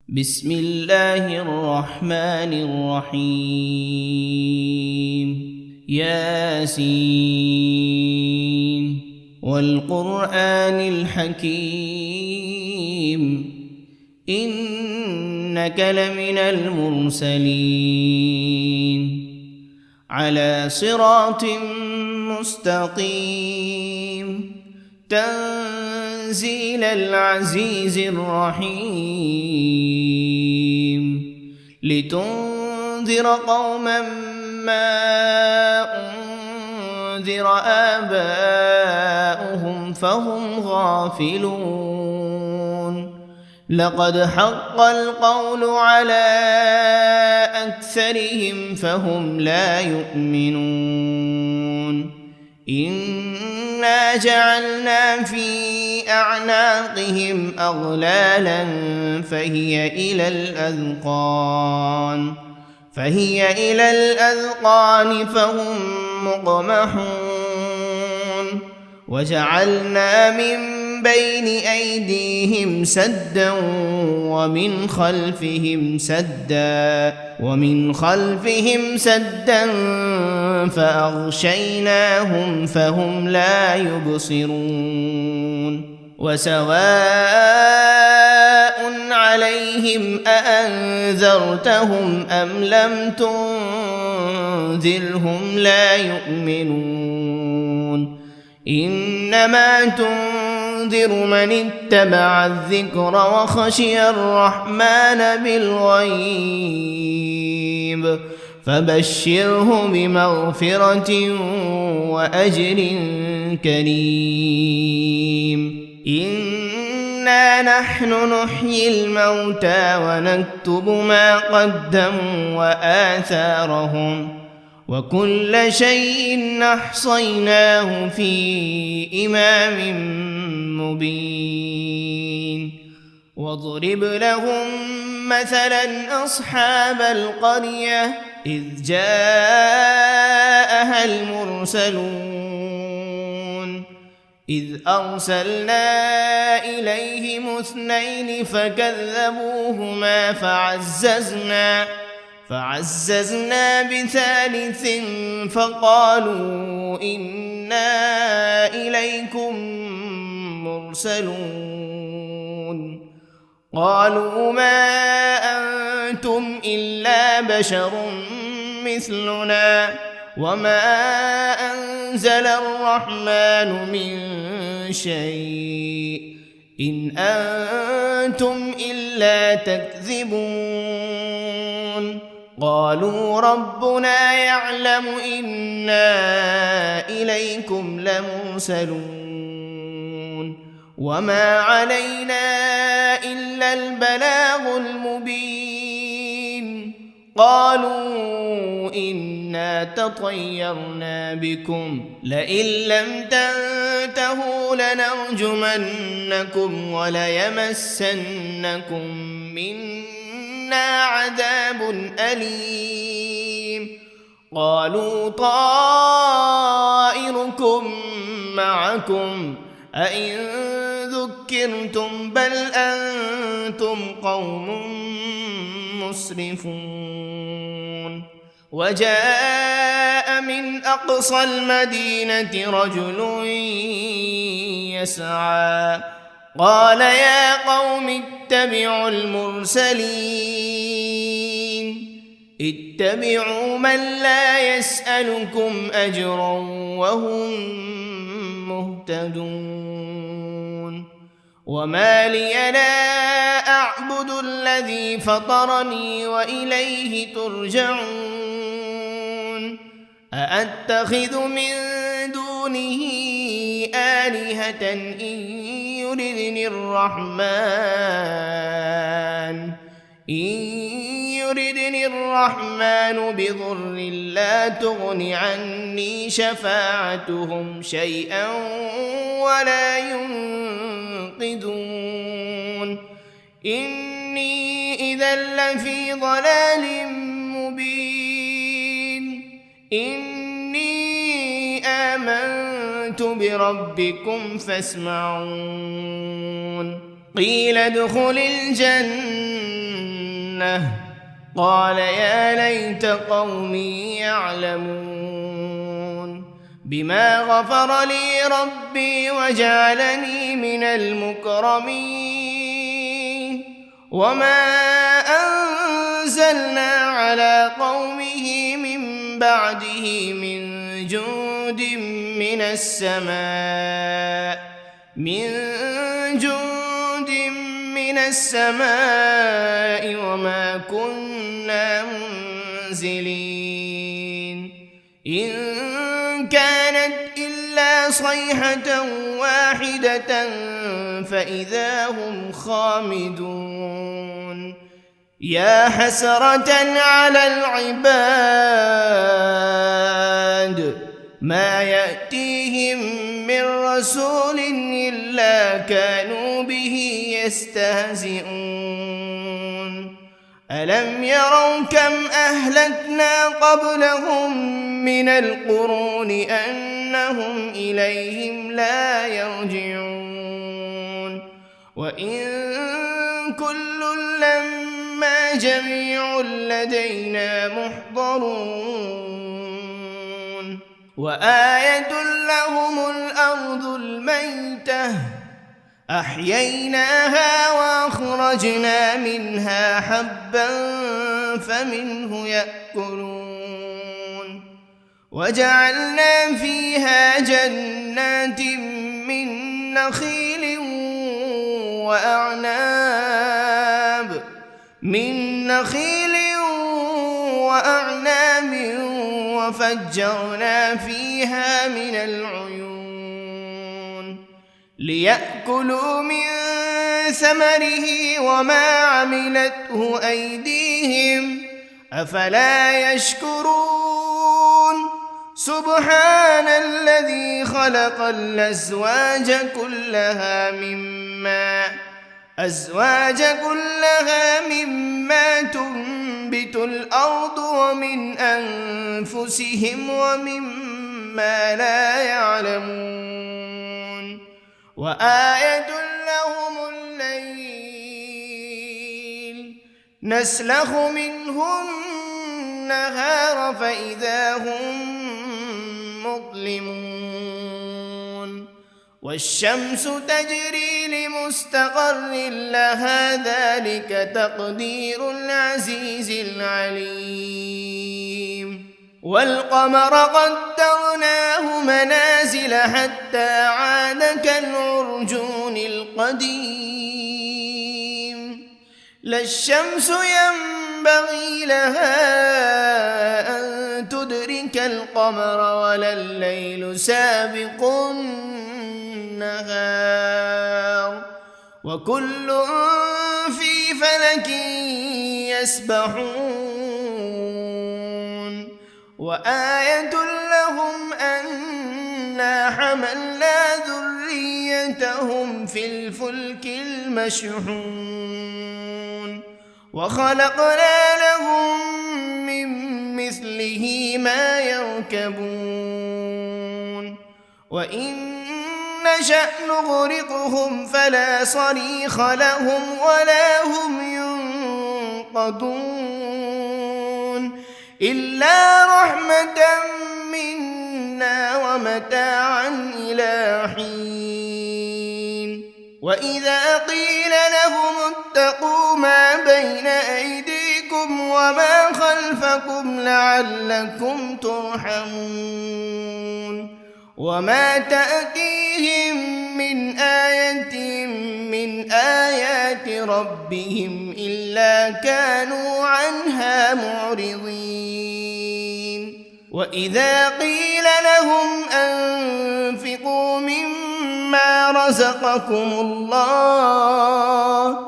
بسم الله الرحمن الرحيم ياسين والقرآن الحكيم إنك لمن المرسلين على صراط مستقيم تنزيل العزيز الرحيم لتنذر قوما ما أنذر آباؤهم فهم غافلون لقد حق القول على أكثرهم فهم لا يؤمنون إنا جعلنا في أعناقهم أغلالا فهي إلى الأذقان فهم مقمحون وجعلنا من بين أيديهم سدا ومن خلفهم سدا فأغشيناهم فهم لا يبصرون وسواء عليهم أأنذرتهم أم لم تنذرهم لا يؤمنون إنما تنذر من اتبع الذكر وخشي الرحمن بالغيب فبشره بمغفرة وأجر كريم إنا نحن نحيي الموتى ونكتب ما قدموا وآثارهم وكل شيء أحصيناه في إمام مبين واضرب لهم مثلا أصحاب القرية إذ جاءها المرسلون إذ أرسلنا إليهم 2 فكذبوهما فعززنا بثالث فقالوا إنا إليكم مرسلون قالوا ما أنتم إلا بشر مثلنا وما أنزل الرحمن من شيء إن أنتم إلا تكذبون قالوا ربنا يعلم إنا إليكم لمرسلون وما علينا إلا البلاغ المبين قالوا إنا تطيرنا بكم لئن لم تنتهوا لنرجمنكم وليمسنكم منا عذاب أليم قالوا طائركم معكم أئن ذكرتم بل أنتم قوم مسرفون وجاء من أقصى المدينة رجل يسعى قال يا قوم اتبعوا المرسلين اتبعوا من لا يسألكم أجرا وهم مهتدون وما لي لا أعبد الذي فطرني وإليه ترجعون أأتخذ من دونه آلهة إن يردني الرحمن بضر لا تغن عني شفاعتهم شيئا ولا ينقذون إني إذا لفي ضلال مبين إني آمنت بربكم فاسمعون قيل ادخل الجنة لأغوينه قال يا ليت قومي يعلمون بما غفر لي ربي وجعلني من المكرمين وما أنزلنا على قومه من بعده من جند من السماء وما كنا منزلين إن كانت إلا صيحة واحدة فإذا هم خامدون يا حسرة على العباد ما يأتيهم من رسول إلا كانوا به يستهزئون ألم يروا كم أهلكنا قبلهم من القرون أنهم إليهم لا يرجعون وإن كل لما جميع لدينا محضرون وآية لهم الأرض الميتة أحييناها وأخرجنا منها حبا فمنه يأكلون وجعلنا فيها جنات من نخيل وأعناب وفجرنا فيها من العيون ليأكلوا من ثمره وما عملته أيديهم أفلا يشكرون سبحان الذي خلق الأزواج كلها مما تنبت الأرض ومن أنفسهم ومما لا يعلمون وآية لهم الليل نسلخ منه النهار فإذا هم مظلمون والشمس تجري لمستقر لها ذلك تقدير العزيز العليم والقمر قدرناه منازل حتى عاد كالعرجون القديم لا الشمس ينبغي لها أن تدرك القمر ولا الليل سابق النهار وكل في فلك يسبحون وآية لهم أنا حملنا ذريتهم في الفلك المشحون وخلقنا لهم من مثله ما يركبون وإن نشأ نغرقهم فلا صريخ لهم ولا هم ينقذون إلا رحمة منا ومتاعا إلى حين وإذا قيل لهم اتقوا ما بين أيديكم وما خلفكم لعلكم ترحمون وما تأتيهم من آية من آيات ربهم إلا كانوا عنها معرضين وإذا قيل لهم أنفقوا مما رزقكم الله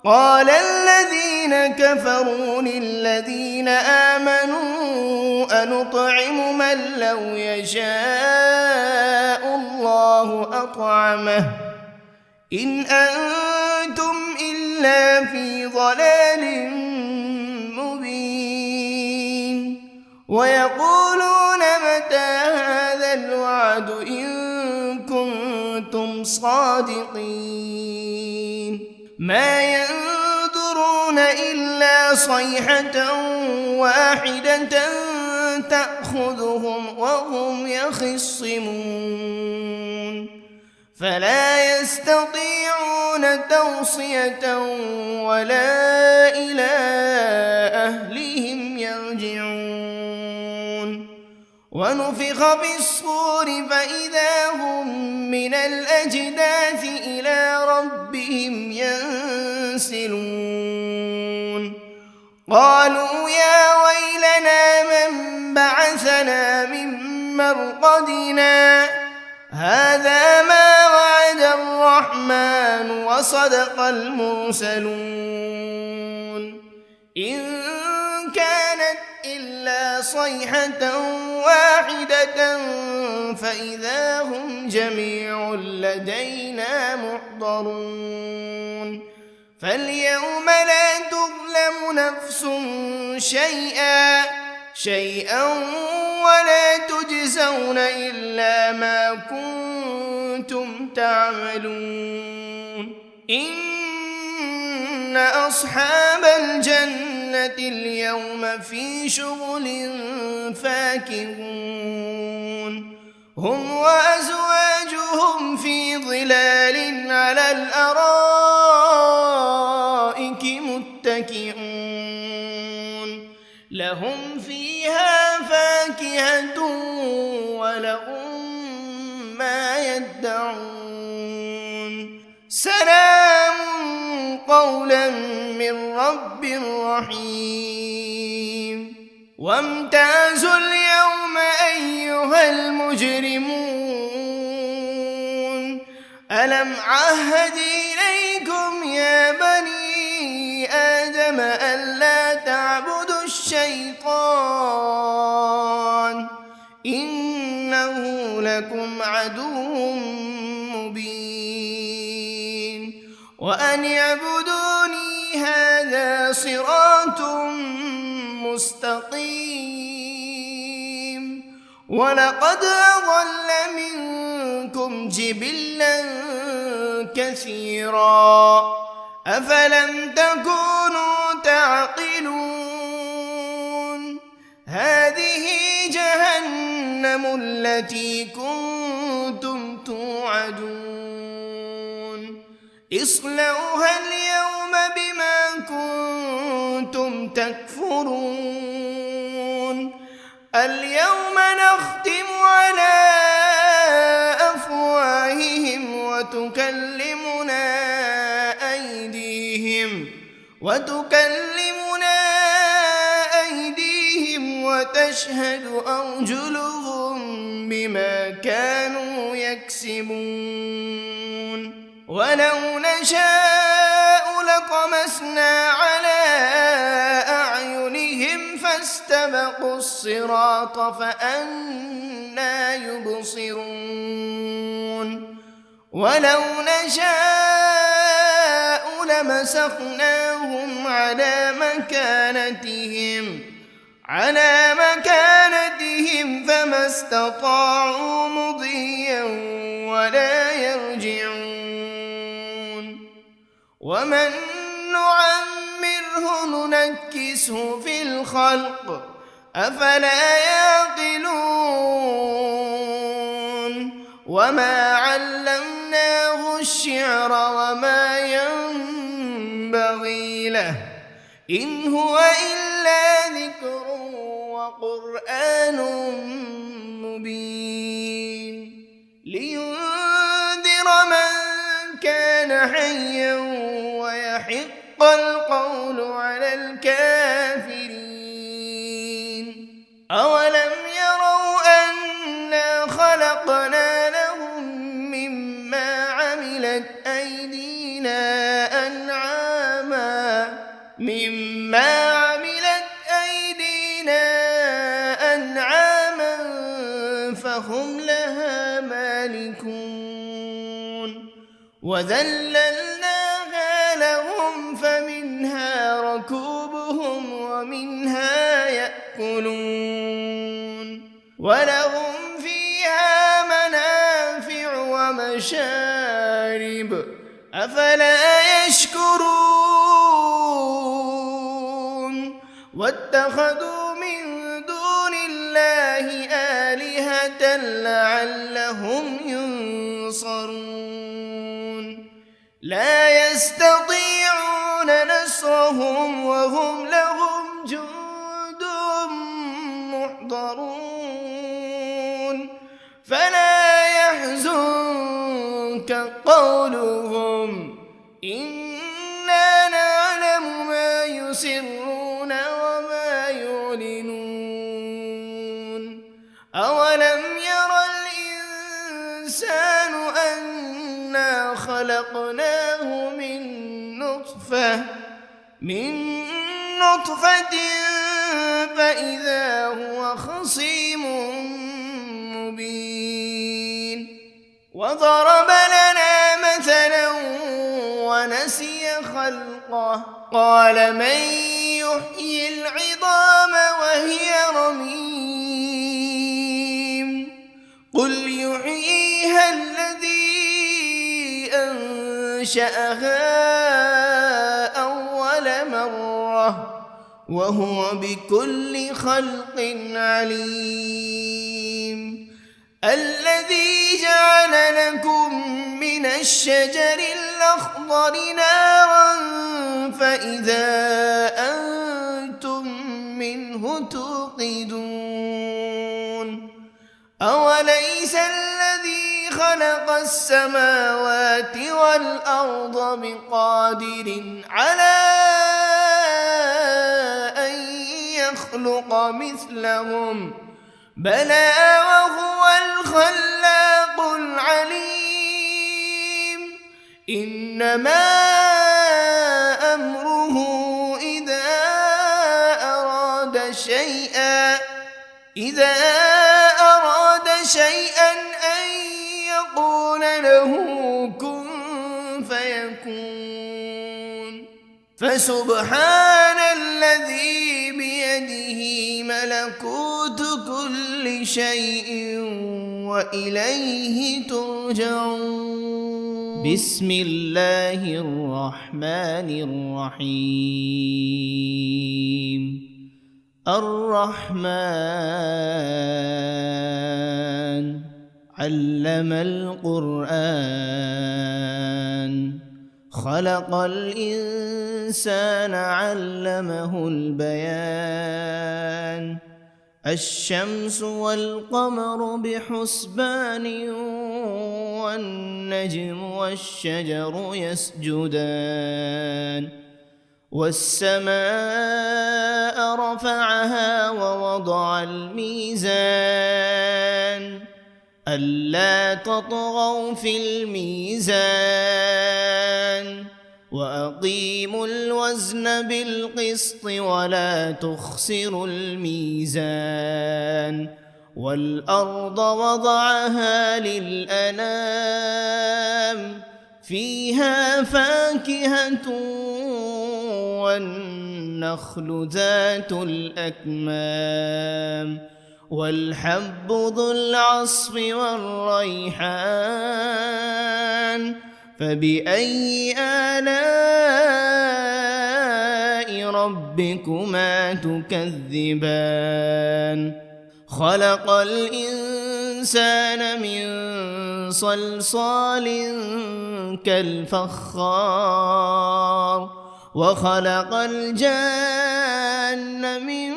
قال الذين كفروا للذين آمنوا أنطعم من لو يشاء الله أطعمه إن أنتم إلا في ضلال مبين ويقولون متى هذا الوعد إن كنتم صادقين ما ينظرون إلا صيحة واحدة تأخذهم وهم يخصمون فلا يستطيعون توصية ولا إلى أهلهم يرجعون ونفخ في الصور فإذا هم من الأجداث إلى ربهم ينسلون قالوا يا ويلنا من بعثنا من مرقدنا هذا ما وعد الرحمن وصدق المرسلون إن كانت إلا صيحة واحدة فإذا هم جميع لدينا محضرون فاليوم لا تظلم نفس شيئا ولا تجزون إلا ما كنتم تعملون إن أصحاب الجنة اليوم في شغل فاكهون هم وأزواجهم في ظلال على الأرائك متكئون لهم فيها فاكهة ولهم ما يدعون سلام قولا من رب رحيم وامتازوا اليوم أيها المجرمون ألم عهد إليكم يا بني آدم ألا تعبدوا الشيطان إنه لكم عدو مبين وأن اعبدوني هذا صراط مستقيم ولقد أضل منكم جبلا كثيرا أفلم تكونوا تعقلون هذه جهنم التي كنتم توعدون اصلوها اليوم بما كنتم تكفرون اليوم نختم على أفواههم وتكلمنا أيديهم وتشهد أرجلهم بما كانوا يكسبون ولو نشاء لطمسنا على أعينهم فاستبقوا الصراط فأنى يبصرون ولو نشاء لمسخناهم على مكانتهم فما استطاعوا مضيا ولا يرجعون ومن نعمره ننكسه في الخلق أفلا يعقلون وما علمناه الشعر وما ينبغي له إن هو إلا ذكر وقرآن مبين لينذر من كان حيا ويحق القول على الكافرين أولم يروا أنا خلقنا لهم مما عملت أيدينا أنعاما فهم لها مالكون وذللناها لهم فمنها ركوبهم ومنها يأكلون ولهم فيها منافع ومشارب أفلا يشكرون واتخذوا من دون الله آلهة لعلهم ينصرون لا يستطيعون نصرهم وهم لهم جند محضرون فلا يحزنك قولهم إنا نعلم ما يسرون وما يعلنون أولم ير الإنسان أنا خلقناه من نطفة فإذا هو خصيم مبين وضرب لنا مثلا ونسي خلقه قال من يحيي العظام وهي رميم قل يحييها الذي أنشأها أول مرة وهو بكل خلق عليم الذي جعل لكم من الشجر الأخضر نارا فإذا أنتم منه توقدون أوليس الذي خلق السماوات والأرض بقادر على أن يخلق مثلهم بلى وهو الخلاق العليم إنما أمره إذا أراد شيئا أن يقول له كن فيكون فسبحان الذي بيده ملكوت كل شيء وإليه ترجعون بسم الله الرحمن الرحيم الرحمن علم القرآن خلق الإنسان علمه البيان الشمس والقمر بحسبان والنجم والشجر يسجدان والسماء رفعها ووضع الميزان ألا تطغوا في الميزان وأقيموا الوزن بالقسط ولا تخسروا الميزان والأرض وضعها للأنام فيها فاكهة والنخل ذات الأكمام والحب ذو العصف والريحان فبأي آلاء ربكما تكذبان خلق الإنسان من صلصال كالفخار وخلق الجان من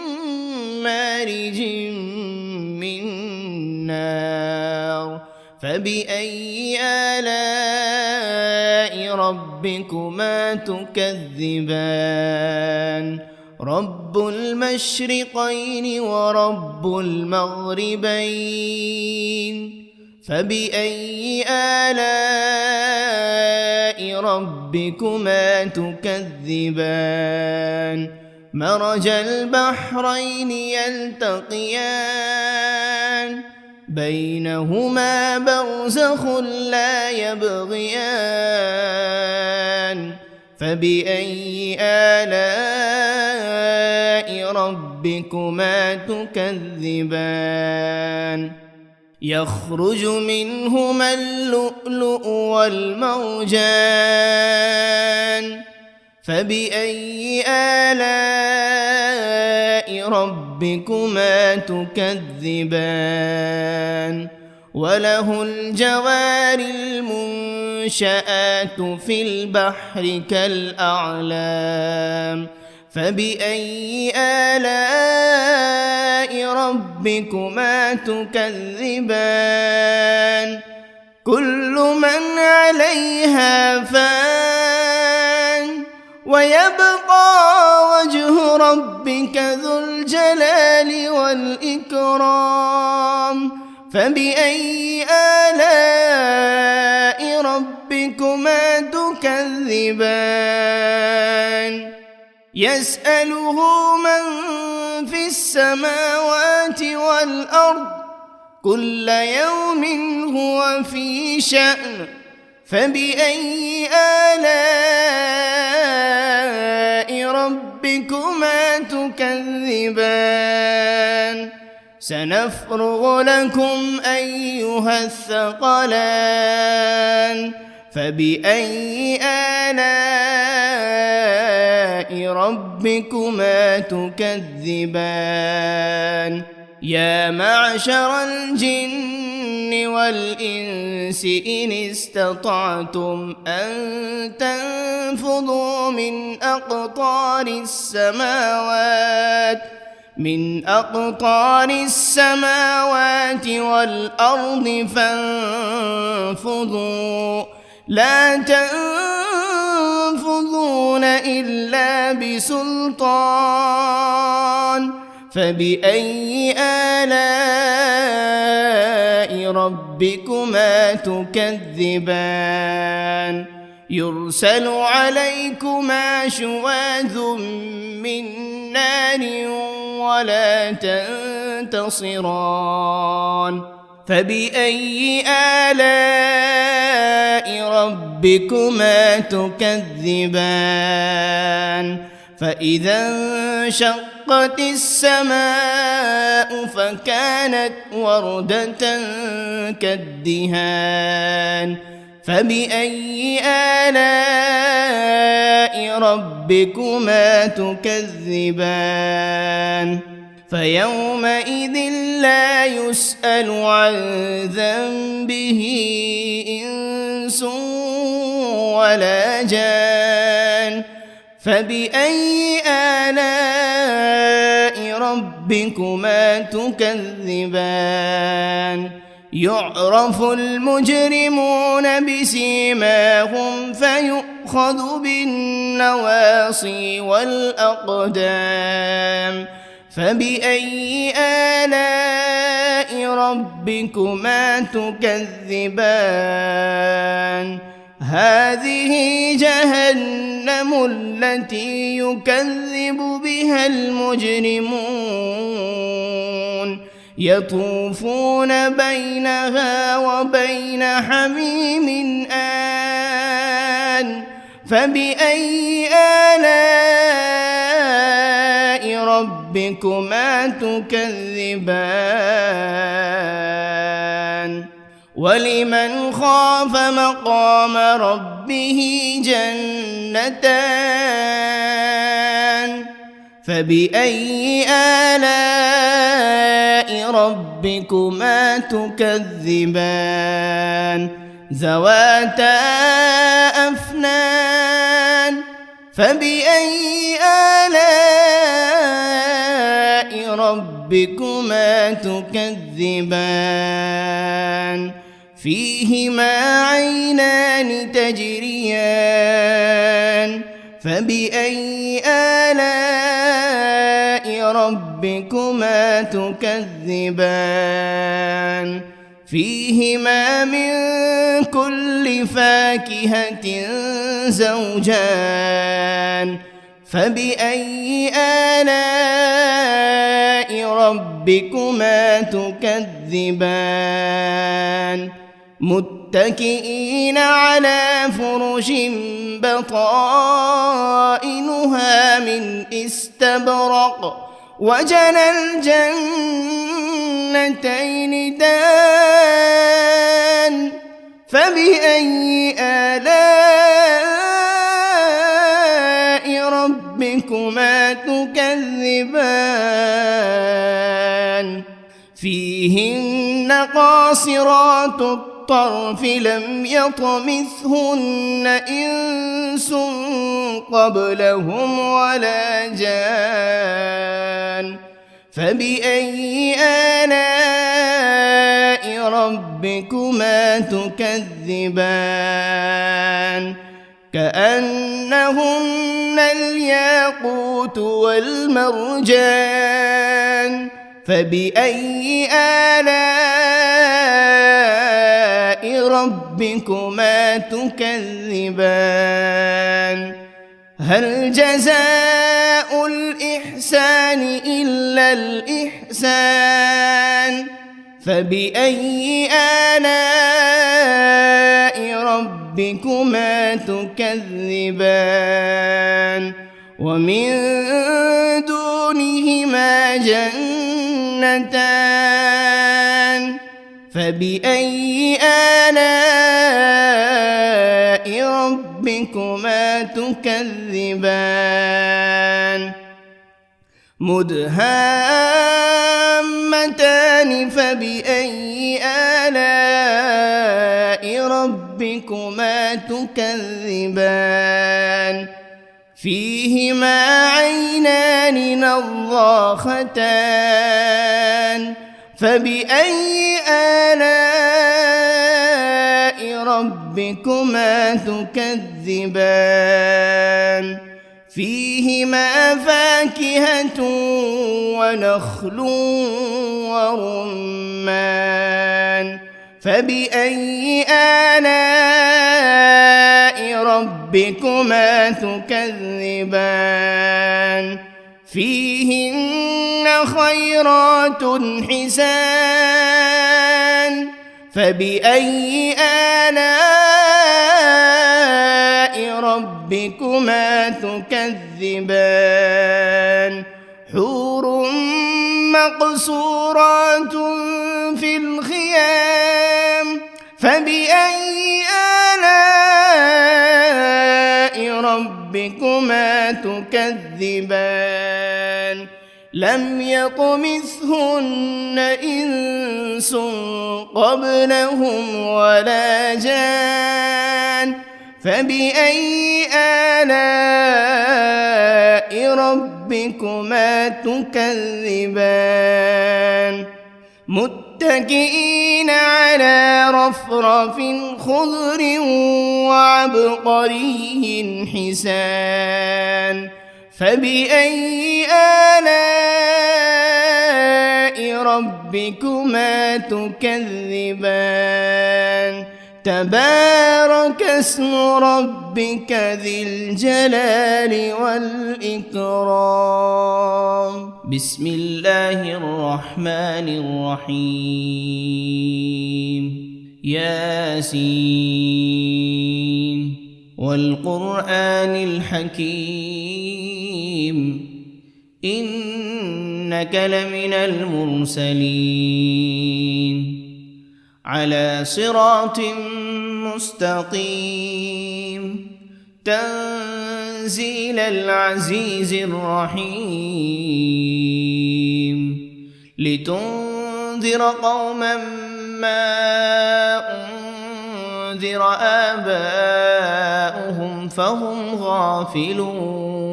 مارج من نار فبأي آلاء ربكما تكذبان رب المشرقين ورب المغربين فبأي آلاء ربكما تكذبان مرج البحرين يلتقيان بينهما برزخ لا يبغيان فبأي آلاء ربكما تكذبان يخرج منهما اللؤلؤ والمرجان فبأي آلاء ربكما تكذبان وله الجوار المنشآت في البحر كالأعلام فبأي آلاء ربكما تكذبان كل من عليها فان ويبقى وجه ربك ذو الجلال والإكرام فبأي آلاء ربكما تكذبان يسأله من في السماوات والأرض كل يوم هو في شأن فبأي آلاء ربكما تكذبان سنفرغ لكم أيها الثقلان فبأي آلاء ربكما تكذبان يا معشر الجن والإنس إن استطعتم أن تنفذوا من أقطار السماوات والأرض فانفذوا لا تنفذون إلا بسلطان فبأي آلاء ربكما تكذبان يرسل عليكما شواذ من نار ولا تنتصران فبأي آلاء ربكما تكذبان فإذا انشقت السماء فكانت وردة كالدهان فبأي آلاء ربكما تكذبان فيومئذ لا يسأل عن ذنبه إنس ولا جان فبأي آلاء ربكما تكذبان يعرف المجرمون بسيماهم فيؤخذ بالنواصي والأقدام فبأي آلاء ربكما تكذبان هذه جهنم التي يكذب بها المجرمون يطوفون بينها وبين حميم آن فبأي آلاء ربكما تكذبان ولمن خاف مقام ربه جنتان فبأي آلاء ربكما تكذبان ذواتا أفنان فبأي آلاء ربكما تكذبان فيهما عينان تجريان فبأي آلاء ربكما تكذبان فيهما من كل فاكهة زوجان فبأي آلاء ربكما تكذبان متكئين على فرش بطائنها من استبرق وجنى الجنتين دان فبأي آلاء تكذبان فيهن قاصرات الطرف لم يطمثهن إنس قبلهم ولا جان فبأي آلاء ربكما تكذبان كأنهن الياقوت والمرجان فبأي آلاء ربكما تكذبان هل جزاء الإحسان إلا الإحسان فبأي آلاء ربكما تكذبان ومن دونهما جنتان فبأي آلاء ربكما تكذبان مدهامتان فبأي آلاء ربكما تكذبان فيهما عينان نضاختان فبأي آلاء ربكما تكذبان فيهما فاكهة ونخل ورمان فبأي آلاء ربكما تكذبان فيهن خيرات حسان فبأي آلاء ربكما تكذبان حور مقصورات في الخيام فبأي آلاء ربكما تكذبان لم يطمثهن إنس قبلهم ولا جان فبأي آلاء ربكما تكذبان متكئين على رفرف خضر وعبقري حسان فبأي آلاء ربكما تكذبان تبارك اسم ربك ذي الجلال والإكرام بسم الله الرحمن الرحيم ياسين والقرآن الحكيم إنك لمن المرسلين على صراط مستقيم تنزيل العزيز الرحيم لتنذر قوما ما أنذر آباؤهم فهم غافلون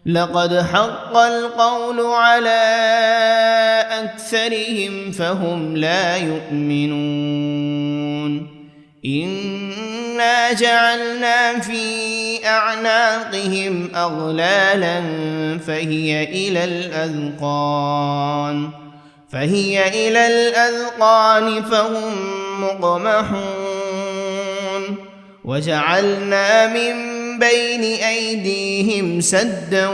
لقد حق القول على أكثرهم فهم لا يؤمنون إنا جعلنا في أعناقهم أغلالا فهي إلى الأذقان فهم مقمحون وجعلنا من بين أيديهم سدا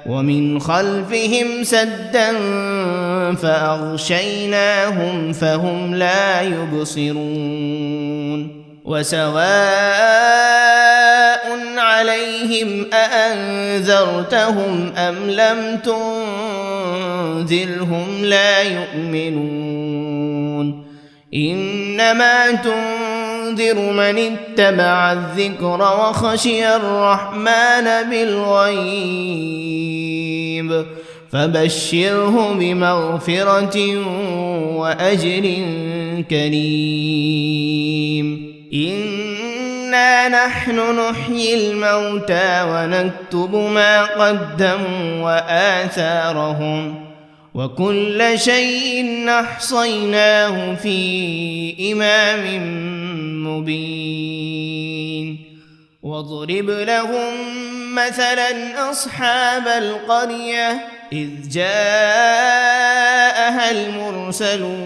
ومن خلفهم سدا فأغشيناهم فهم لا يبصرون وسواء عليهم أأنذرتهم أم لم تنذرهم لا يؤمنون إنما تنذر تنذر من اتبع الذكر وخشي الرحمن بالغيب فبشره بمغفرة وأجر كريم إنا نحن نحيي الموتى ونكتب ما قدموا وآثارهم وكل شيء أحصيناه في إمام مبين واضرب لهم مثلا أصحاب القرية إذ جاءها المرسلون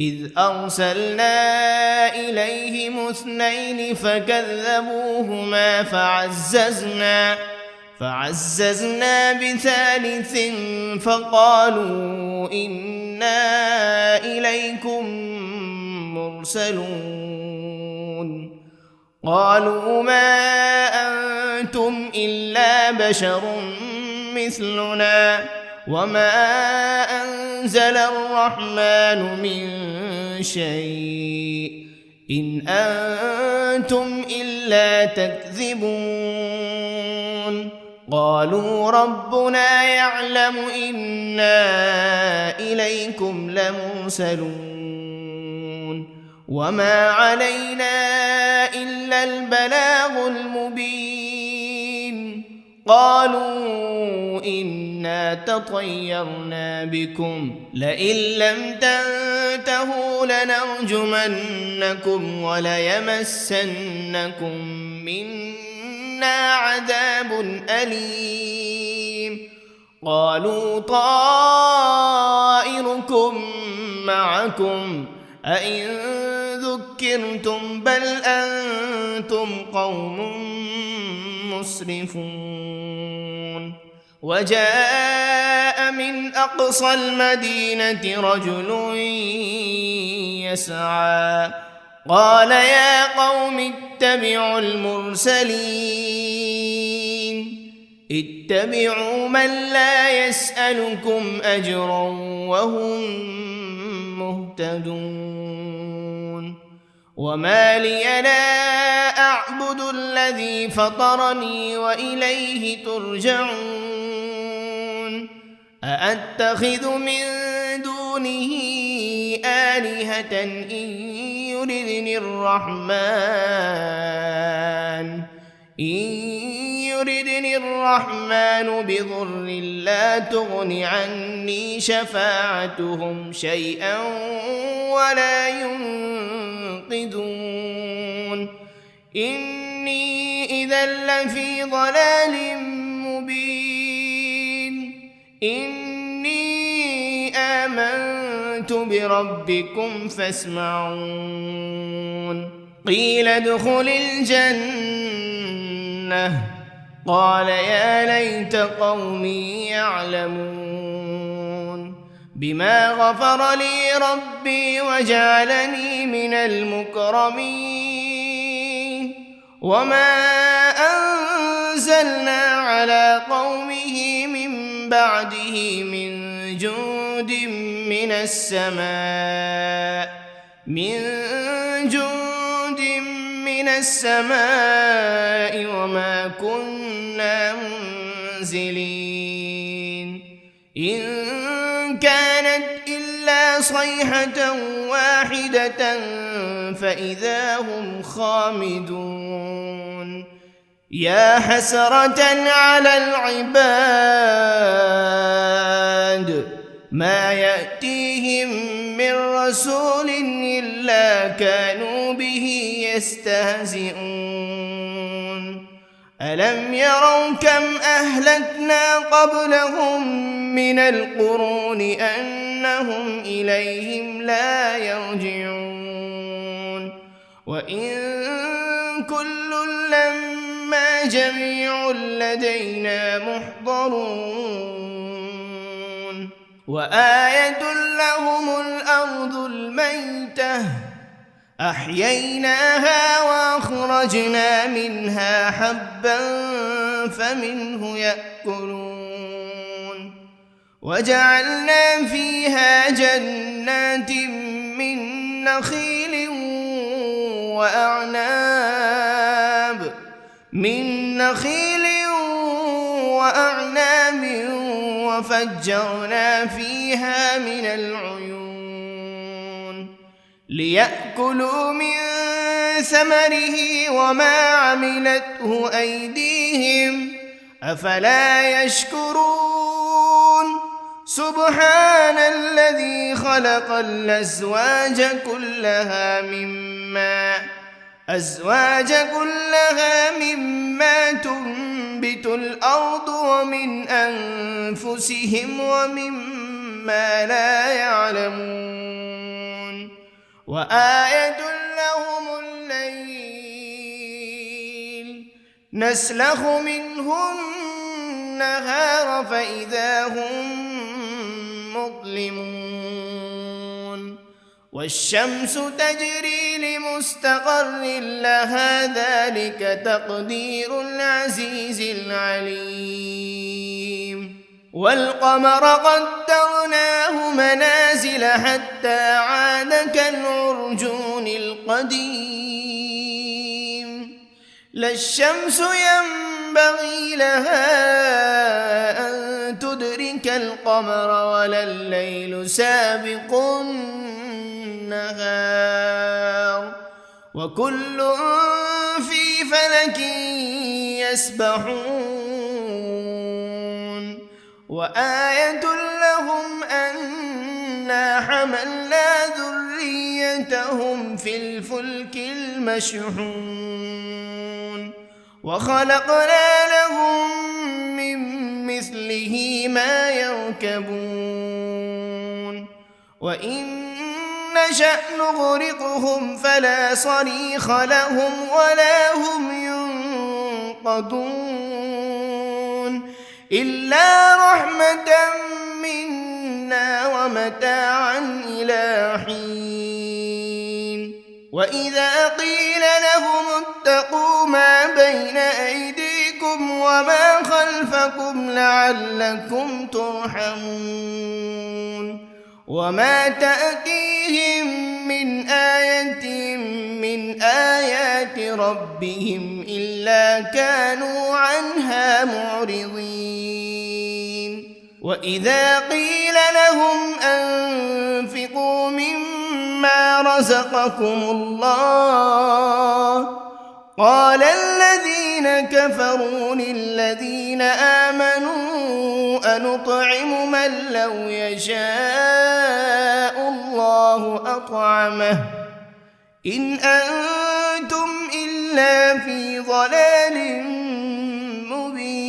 إذ أرسلنا إليهم 2 فكذبوهما فعززنا ب3 فقالوا إنا إليكم مرسلون قالوا ما أنتم إلا بشر مثلنا وما أنزل الرحمن من شيء إن أنتم إلا تكذبون قالوا ربنا يعلم إنا إليكم لمرسلون وما علينا إلا البلاغ المبين قالوا إنا تطيرنا بكم لئن لم تنتهوا لنرجمنكم وليمسنكم منا عذاب أليم قالوا طائركم معكم أئن ذكرتم بل أنتم قوم مسرفون وجاء من أقصى المدينة رجل يسعى قال يا قوم اتبعوا المرسلين اتبعوا من لا يسألكم أجرا وهم مهتدون وما لي لا أعبد الذي فطرني وإليه ترجعون أأتخذ من دونه آلهة إن يردني الرحمن بضر لا تغن عني شفاعتهم شيئا ولا ينقذون إني إذا لفي ضلال مبين إني آمنت بربكم فاسمعون قيل ادخل الجنة قال يا ليت قومي يعلمون بما غفر لي ربي وجعلني من المكرمين وما أنزلنا على قومه من بعده من جند من السماء وما كنا منزلين إن كانت إلا صيحة واحدة فإذا هم خامدون يا حسرة على العباد ما يأتيهم من رسول إلا كانوا به يستهزئون ألم يروا كم أهلكنا قبلهم من القرون أنهم إليهم لا يرجعون وإن كل لما جميع لدينا محضرون وآية لهم الأرض الميتة أحييناها وأخرجنا منها حبا فمنه يأكلون وجعلنا فيها جنات من نخيل وأعناب من نخيل وأعناب وفجرنا فيها من العيون ليأكلوا من ثمره وما عملته أيديهم أفلا يشكرون سبحان الذي خلق الأزواج كلها مما تنبت الأرض ومن أنفسهم ومما لا يعلمون وآية لهم الليل نسلخ منه النهار فإذا هم مظلمون والشمس تجري لمستقر لها ذلك تقدير العزيز العليم والقمر قدرناه منازل حتى عاد كالعرجون القديم لا الشمس ينبغي لها أن تدرك القمر ولا الليل سابق النهار وكل في فلك يسبحون وآية لهم أنا حملنا ذريتهم في الفلك المشحون وخلقنا لهم من مثله ما يركبون وإن نشأ نغرقهم فلا صريخ لهم ولا هم ينقذون إلا رحمة منا ومتاعا إلى حين وإذا قيل لهم اتقوا ما بين أيديكم وما خلفكم لعلكم ترحمون وما تأتيهم من آية من آيات ربهم إلا كانوا عنها معرضين وإذا قيل لهم أنفقوا مما رزقكم الله قال الذين كفروا للذين آمنوا أنطعم من لو يشاء الله أطعمه إن أنتم إلا في ضلال مبين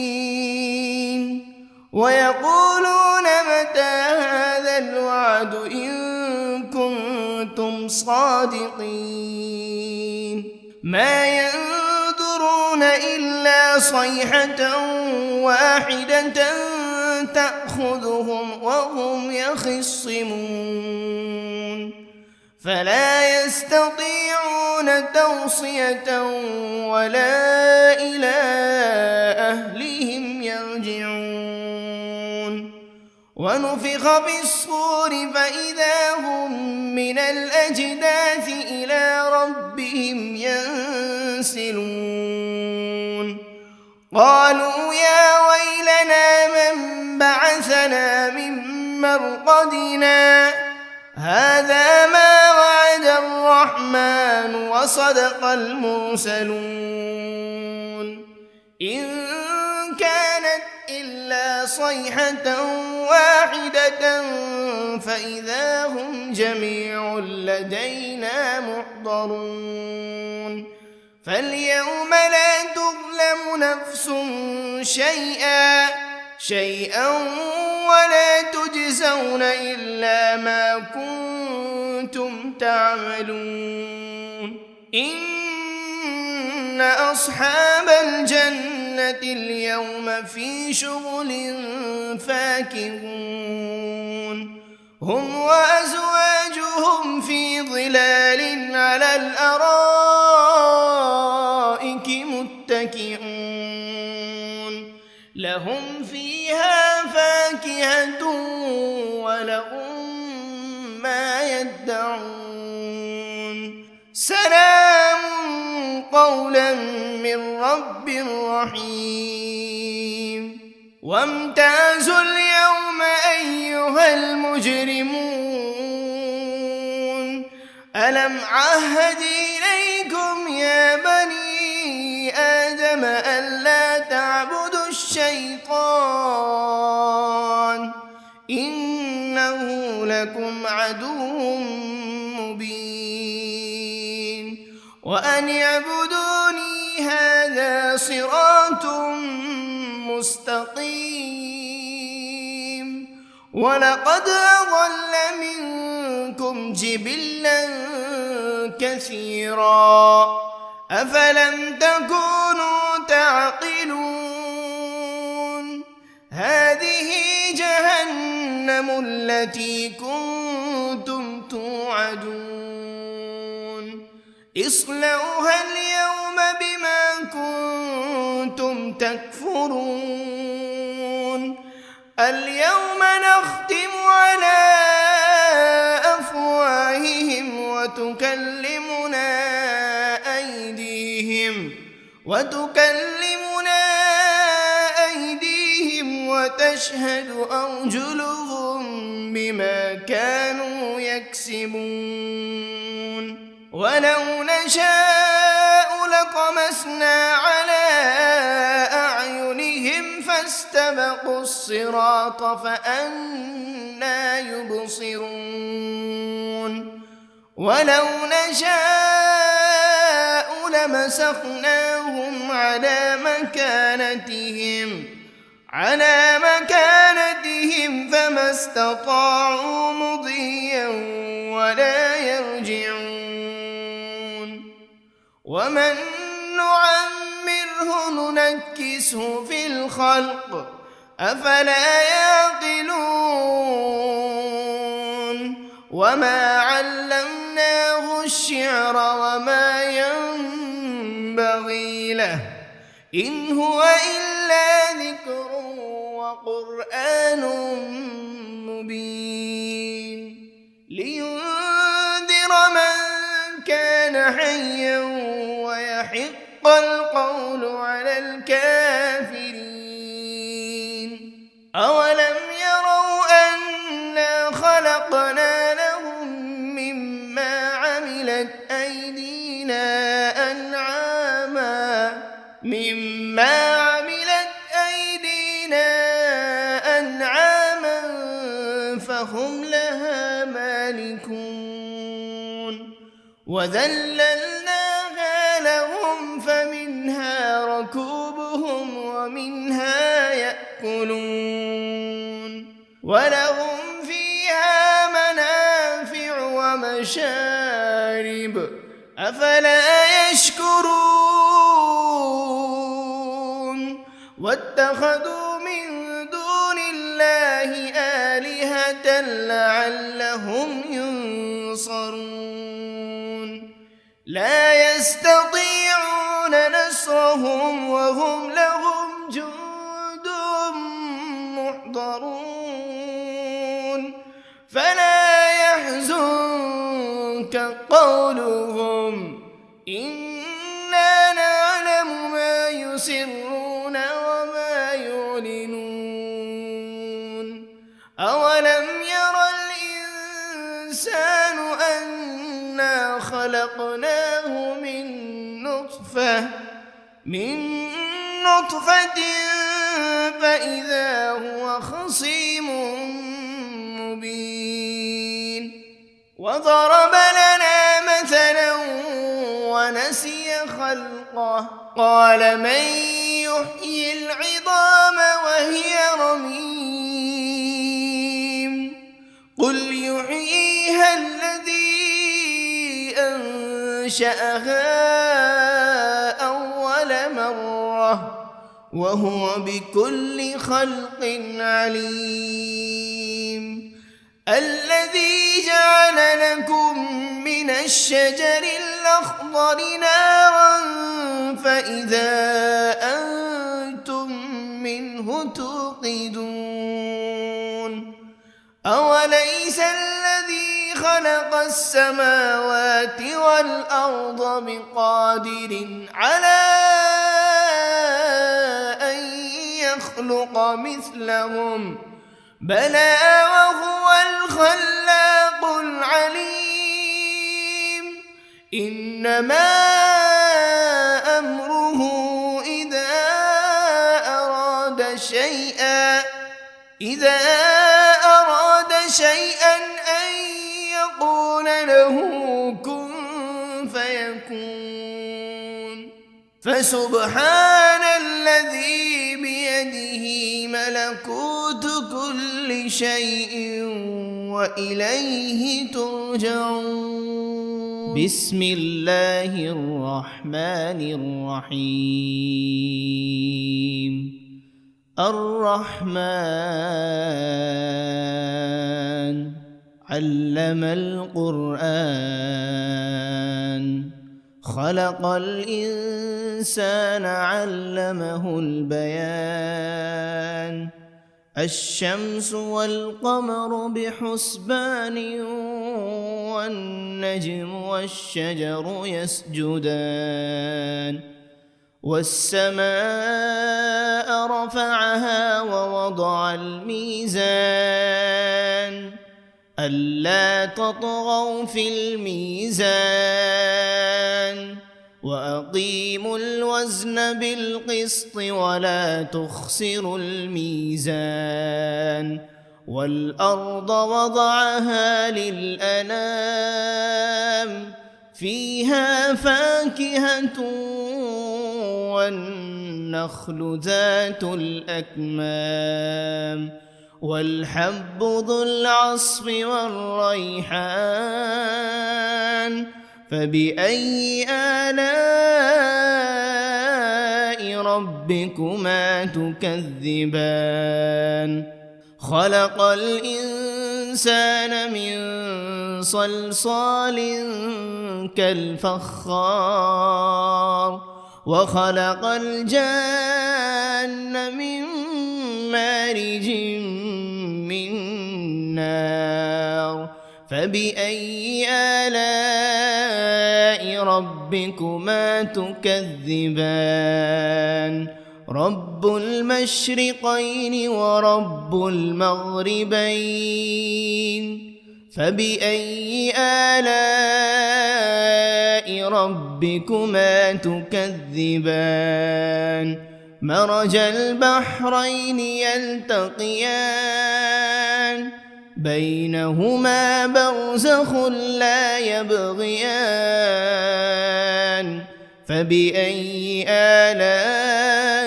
ويقولون متى هذا الوعد إن كنتم صادقين ما ينظرون إلا صيحة واحدة تأخذهم وهم يخصمون فلا يستطيعون توصية ولا إلى أهلهم يرجعون ونفخ بالصور فإذا هم من الأجداث إلى ربهم ينسلون قالوا يا ويلنا من بعثنا من مرقدنا هذا ما وعد الرحمن وصدق المرسلون إن كانت إلا صيحة واحدة فإذا هم جميع لدينا محضرون فاليوم لا تظلم نفس شيئا ولا تجزون إلا ما كنتم تعملون إن أصحاب الجنة اليوم في شغل فاكهون هم وأزواجهم في ظلال على الأرائك متكئون لهم فيها فاكهة ولهم ما يدعون سلام قولا من رب رحيم وامتازوا اليوم أيها المجرمون ألم عهد إليكم يا بني آدم ألا تعبدوا الشيطان إنه لكم عدو مبين وأن اعبدوني هذا صراط مستقيم ولقد أضل منكم جبلا كثيرا أفلم تكونوا تعقلون هذه جهنم التي كنتم توعدون اصلوها اليوم بما كنتم تكفرون اليوم نختم على أفواههم وتكلمنا أيديهم وتشهد أرجلهم بما كانوا يكسبون ولو نشاء لطمسنا على أعينهم فاستبقوا الصراط فأنى يبصرون ولو نشاء لمسخناهم على مكانتهم فما استطاعوا مضيا ولا يرجعون ومن نعمره ننكسه في الخلق أفلا يعقلون وما علمناه الشعر وما ينبغي له إن هو إلا ذكر وقرآن مبين لينذر من كان حيا ويحق القول على الكافرين أولم يروا أنا خلقنا لهم مما عملت أيدينا أنعاما فهم لها مالكون وذللناها لهم فمنها ركوبهم ومنها يأكلون ولهم فيها منافع ومشارب أفلا يشكرون واتخذوا من دون الله آلهة لعلهم ينصرون لا يستطيعون نصرهم وهم لهم جند محضرون فلا يحزنك قولهم إنا نعلم ما يسرون وما يعلنون أولم ير الإنسان أنا خلقناه من نطفة فإذا هو خصيم مبين وضرب لنا مثلا ونسي خلقه قال من يحيي العظام وهي رميم قل يحييها الذي أنشأها أول مرة وهو بكل خلق عليم الذي جعل لكم من الشجر الأخضر نارا فإذا أنتم منه توقدون أوليس الذي خلق السماوات والأرض بقادر على أن يخلق مثلهم بلى وهو الخلاق العليم إنما أمره إذا أراد شيئا أن يقول له كن فيكون فسبحان الذي بيده ملكوت كل شيء وإليه ترجعون بسم الله الرحمن الرحيم الرحمن علم القرآن خلق الإنسان علمه البيان الشمس والقمر بحسبان والنجم والشجر يسجدان والسماء رفعها ووضع الميزان ألا تطغوا في الميزان وأقيموا الوزن بالقسط ولا تخسروا الميزان والأرض وضعها للأنام فيها فاكهة والنخل ذات الأكمام والحب ذو العصف والريحان فبأي آلاء ربكما تكذبان خلق الإنسان من صلصال كالفخار وخلق الجان من مارج من نار فبأي آلاء ربكما تكذبان رب المشرقين ورب المغربين فبأي آلاء ربكما تكذبان مرج البحرين يلتقيان بينهما برزخ لا يبغيان فبأي آلاء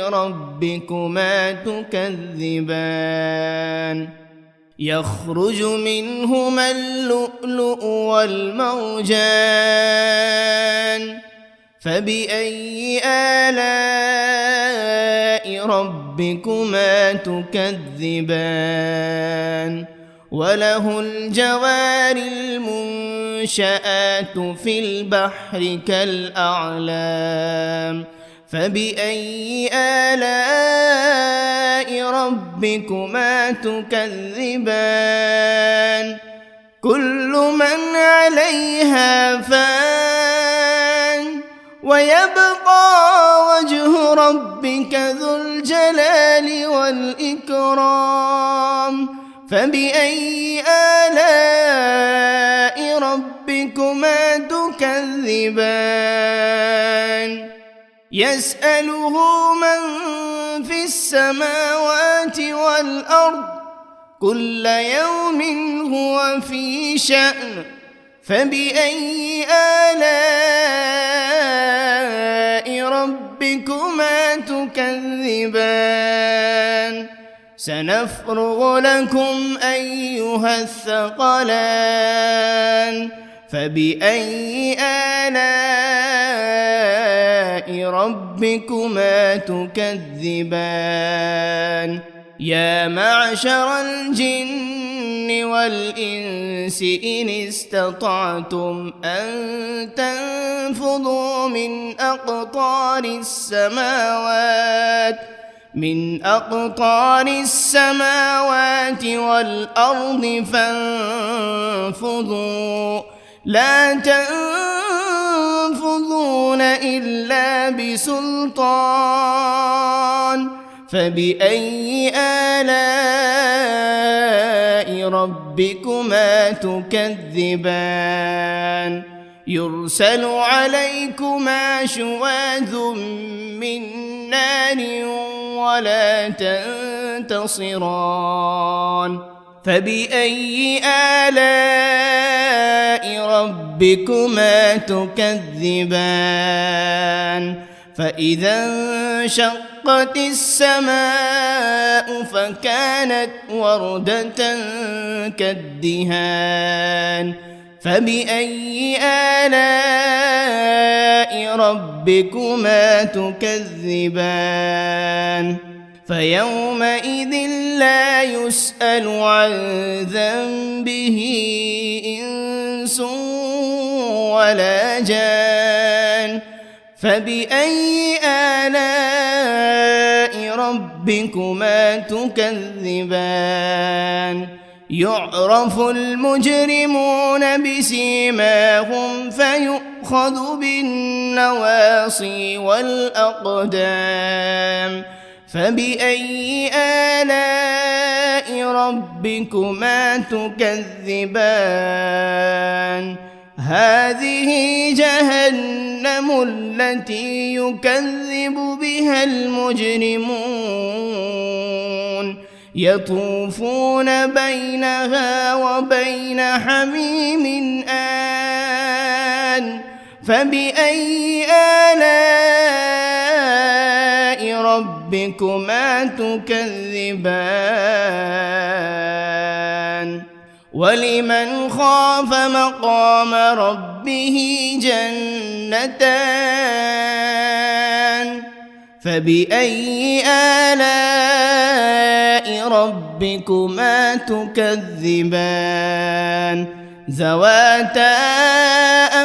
ربكما تكذبان يخرج منهما اللؤلؤ والمرجان فبأي آلاء ربكما تكذبان وله الجوار المنشآت في البحر كالأعلام فبأي آلاء ربكما تكذبان كل من عليها فان ويبقى وجه ربك ذو الجلال والإكرام فبأي آلاء ربكما تكذبان يسأله من في السماوات والأرض كل يوم هو في شأن فبأي آلاء ربكما تكذبان سنفرغ لكم أيها الثقلان فبأي آلاء ربكما تكذبان يا معشر الجن والإنس إن استطعتم أن تنفذوا من أقطار السماوات من أقطار السماوات والأرض فانفضوا لا تنفضون إلا بسلطان فبأي آلاء ربكما تكذبان يرسل عليكما شواذ من نار ولا تنتصران فبأي آلاء ربكما تكذبان فإذا انشقت السماء فكانت وردة كالدهان فبأي آلاء ربكما تكذبان فيومئذ لا يسأل عن ذنبه إنس ولا جان فبأي آلاء ربكما تكذبان يعرف المجرمون بسيماهم فيؤخذ بالنواصي والأقدام فبأي آلاء ربكما تكذبان هذه جهنم التي يكذب بها المجرمون يطوفون بينها وبين حميم آن فبأي آلاء ربكما تكذبان ولمن خاف مقام ربه جنتان فبأي آلاء ربكما تكذبان ذواتا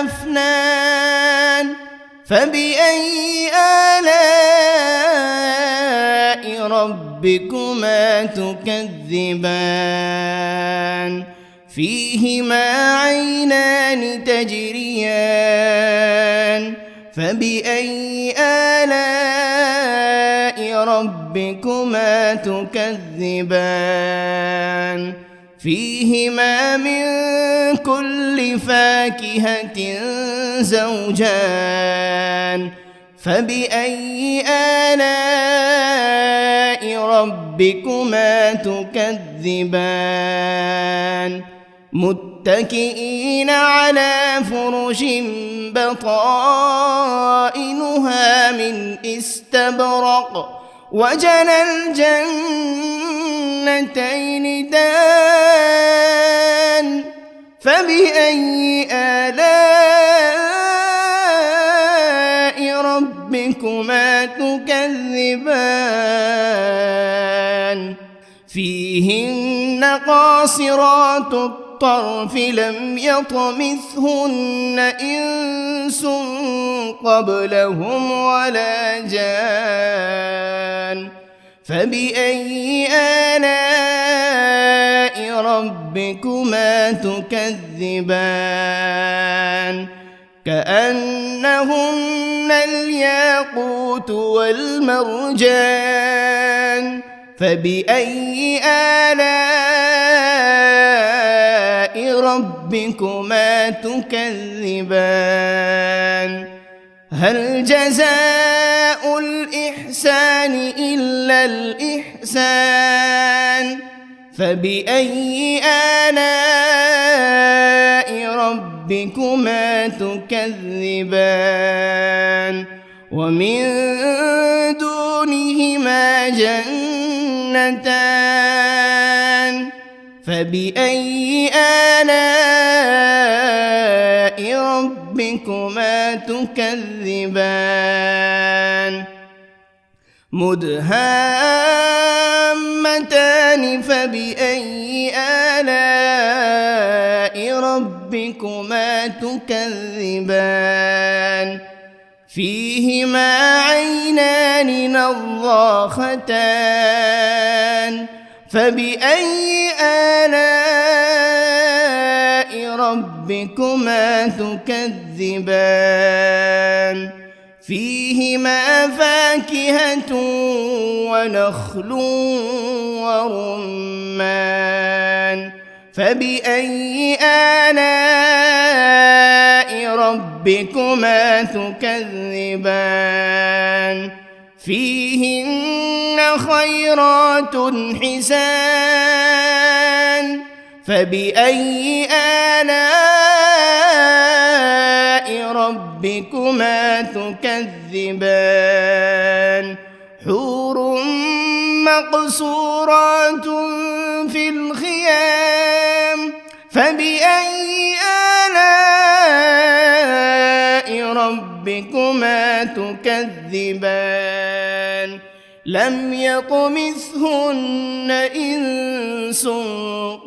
أفنان فبأي آلاء ربكما تكذبان فيهما عينان تجريان فبأي آلاء ربكما تكذبان فيهما من كل فاكهة زوجان فبأي آلاء ربكما تكذبان متكئين على فرش بطائنها من استبرق وجنى الجنتين دان فبأي آلاء ربكما تكذبان فيهن قاصرات الطرف لم يطمثهن إنس قبلهم ولا جان فبأي آلاء ربكما تكذبان كأنهن الياقوت والمرجان فبأي آلاء ربكما تكذبان هل جزاء الإحسان إلا الإحسان فبأي آلاء ربكما تكذبان ومن دونهما جنتان فبأي آلاء ربكما تكذبان مدهامتان فبأي آلاء ربكما تكذبان فيهما عينان نضاختان فبأي آلاء ربكما تكذبان فيهما فاكهة ونخل ورمان فبأي آلاء ربكما تكذبان فيهن خيرات حسان فبأي آلاء ربكما تكذبان حور مقصورات في الخيام فبأي آلاء ربكما تكذبان لم يطمثهن إنس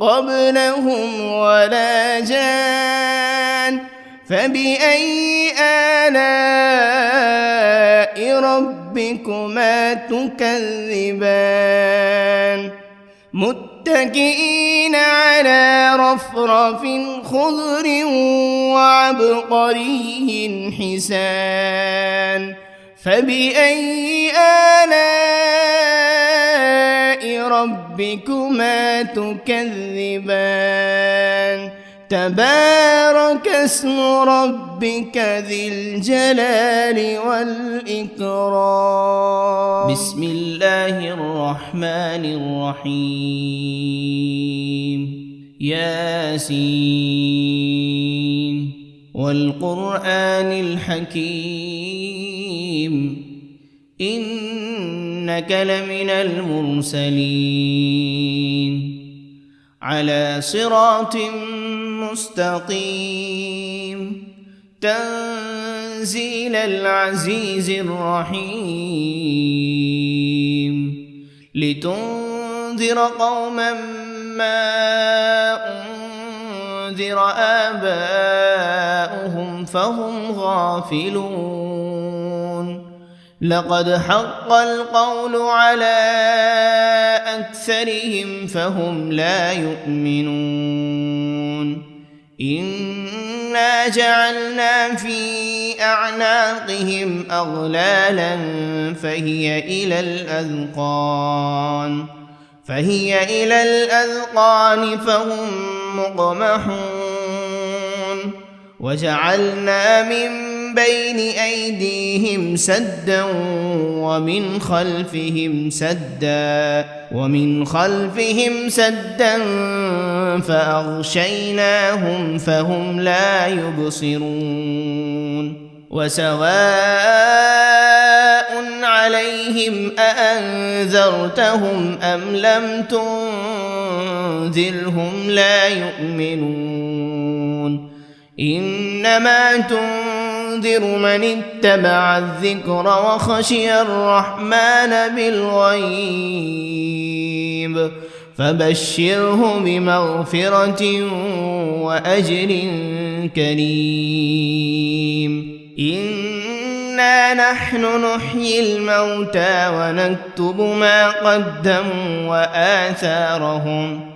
قبلهم ولا جان فبأي آلاء ربكما تكذبان متكئين على رفرف خضر وعبقري حسان فبأي آلاء ربكما تكذبان تبارك اسم ربك ذي الجلال والإكرام بسم الله الرحمن الرحيم ياسين والقرآن الحكيم إنك لمن المرسلين على صراط مستقيم تنزيل العزيز الرحيم لتنذر قوما ما أنذر آباؤهم فهم غافلون لقد حق القول على أكثرهم فهم لا يؤمنون إنا جعلنا في أعناقهم أغلالا فهي إلى الأذقان فهم مقمحون وجعلنا من بين أيديهم سدا ومن خلفهم سدا فأغشيناهم فهم لا يبصرون وسواء عليهم أأنذرتهم أم لم تنذرهم لا يؤمنون إنما تنذر من اتبع الذكر وخشي الرحمن بالغيب فبشره بمغفرة وأجر كريم إنا نحن نحيي الموتى ونكتب ما قدموا وآثارهم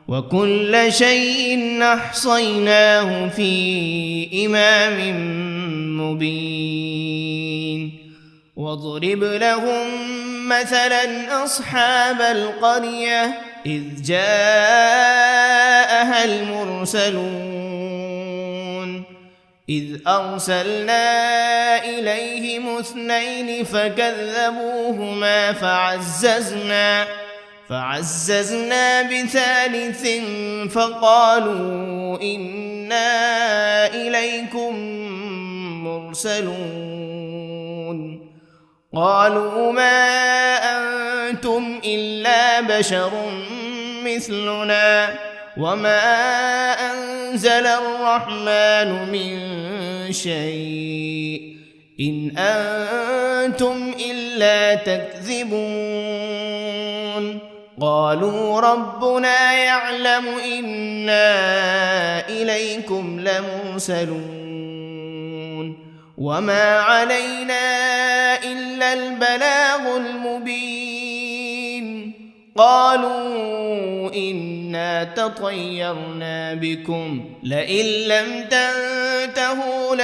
وكل شيء أحصيناه في إمام مبين واضرب لهم مثلا أصحاب القرية إذ جاءها المرسلون إذ أرسلنا إليهم 2 فكذبوهما فعززنا ب3 فقالوا إنا إليكم مرسلون قالوا ما أنتم إلا بشر مثلنا وما أنزل الرحمن من شيء إن أنتم إلا تكذبون قالوا ربنا يعلم إنا إليكم لمرسلون وما علينا إلا البلاغ المبين قالوا إنا تطيرنا بكم لئن لم تنتهوا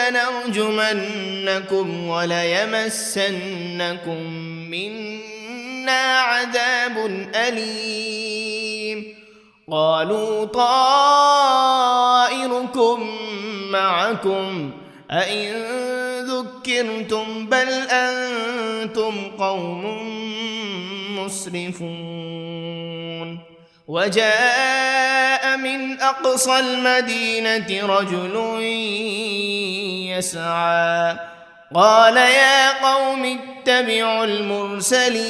لنرجمنكم وليمسنكم منا عذاب أليم قالوا طائركم معكم أئن ذكرتم بل أنتم قوم مسرفون وجاء من أقصى المدينة رجل يسعى قال يا قوم اتبعوا المرسلين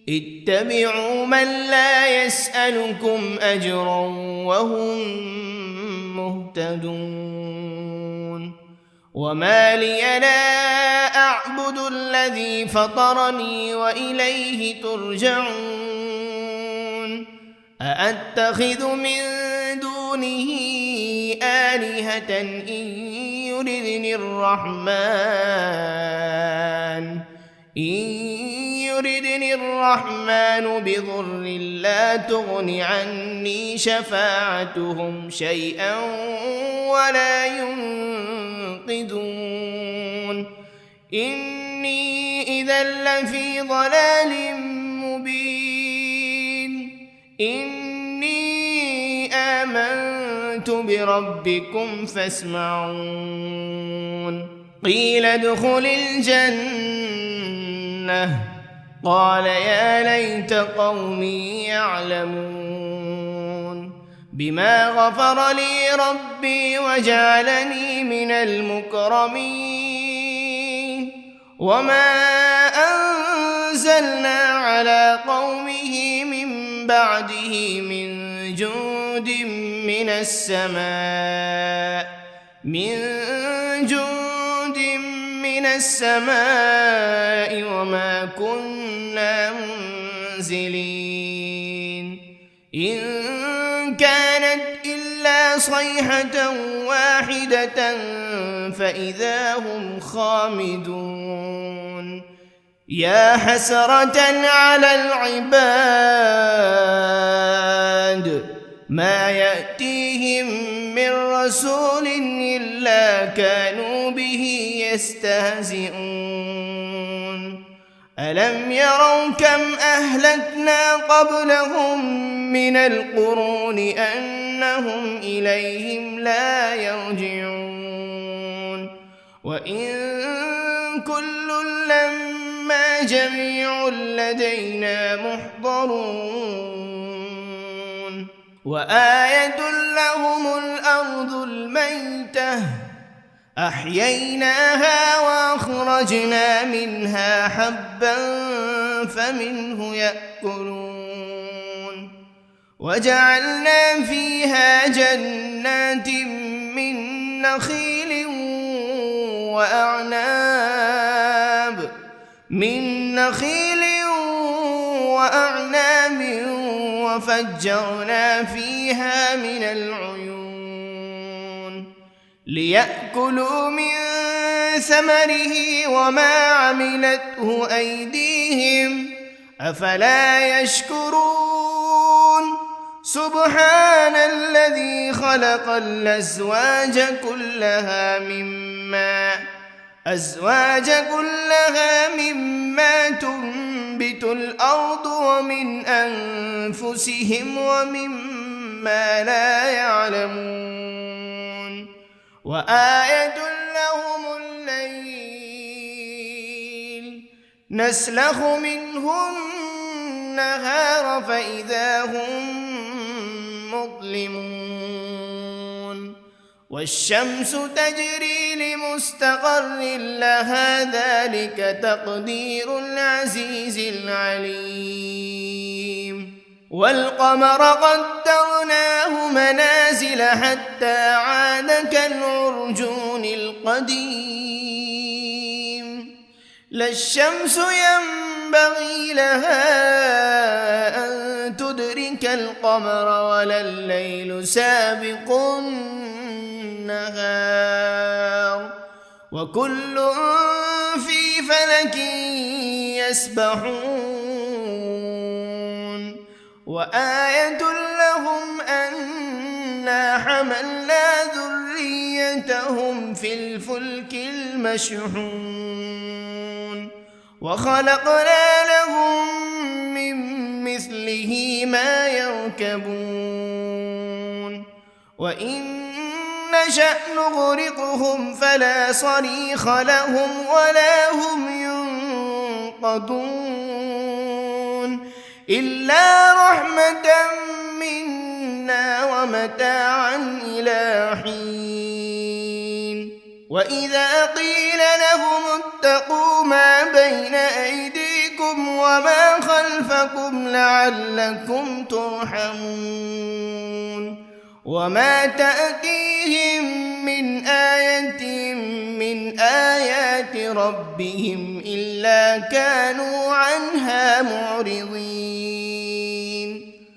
اتبعوا من لا يسألكم أجرا وهم مهتدون وما لي لا أعبد الذي فطرني وإليه ترجعون أأتخذ من دونه آلهة إن يردني الرحمن بضر لا تغن عني شفاعتهم شيئا ولا ينقذون إني إذا لفي ضلال مبين إني آمنت بربكم فاسمعون قيل ادخل الجنة قال يا ليت قومي يعلمون بما غفر لي ربي وجعلني من المكرمين وما أنزلنا على قومه من بعده من جند من السماء وما كنا منزلين إن كانت إلا صيحة واحدة فإذا هم خامدون يا حسرة على العباد ما يأتيهم من رسول إلا كانوا به يستهزئون ألم يروا كم أهلكنا قبلهم من القرون أنهم إليهم لا يرجعون وإن كل لما جميع لدينا محضرون وآية لهم الأرض الميتة أحييناها وأخرجنا منها حبا فمنه يأكلون وجعلنا فيها جنات من نخيل وأعناب وفجرنا فيها من العيون ليأكلوا من ثمره وما عملته أيديهم أفلا يشكرون سبحان الذي خلق الأزواج كلها مما تنبت الأرض ومن أنفسهم ومما لا يعلمون وآية لهم الليل نسلخ منه النهار فإذا هم مظلمون والشمس تجري لمستقر لها ذلك تقدير العزيز العليم والقمر قدرناه منازل حتى عاد كالعرجون القديم لا الشمس ينبغي لها أن تدرك القمر ولا الليل سابق النهار وكل في فلك يسبحون وآية لهم أنا حملنا ذريتهم في الفلك المشحون وخلقنا لهم من مثله ما يركبون وإن نشأ نغرقهم فلا صريخ لهم ولا هم ينقذون إلا رحمة منا ومتاعا إلى حين وإذا قيل لهم اتقوا ما بين أيديكم وما خلفكم لعلكم ترحمون وما تأتيهم من آية من آيات ربهم إلا كانوا عنها معرضين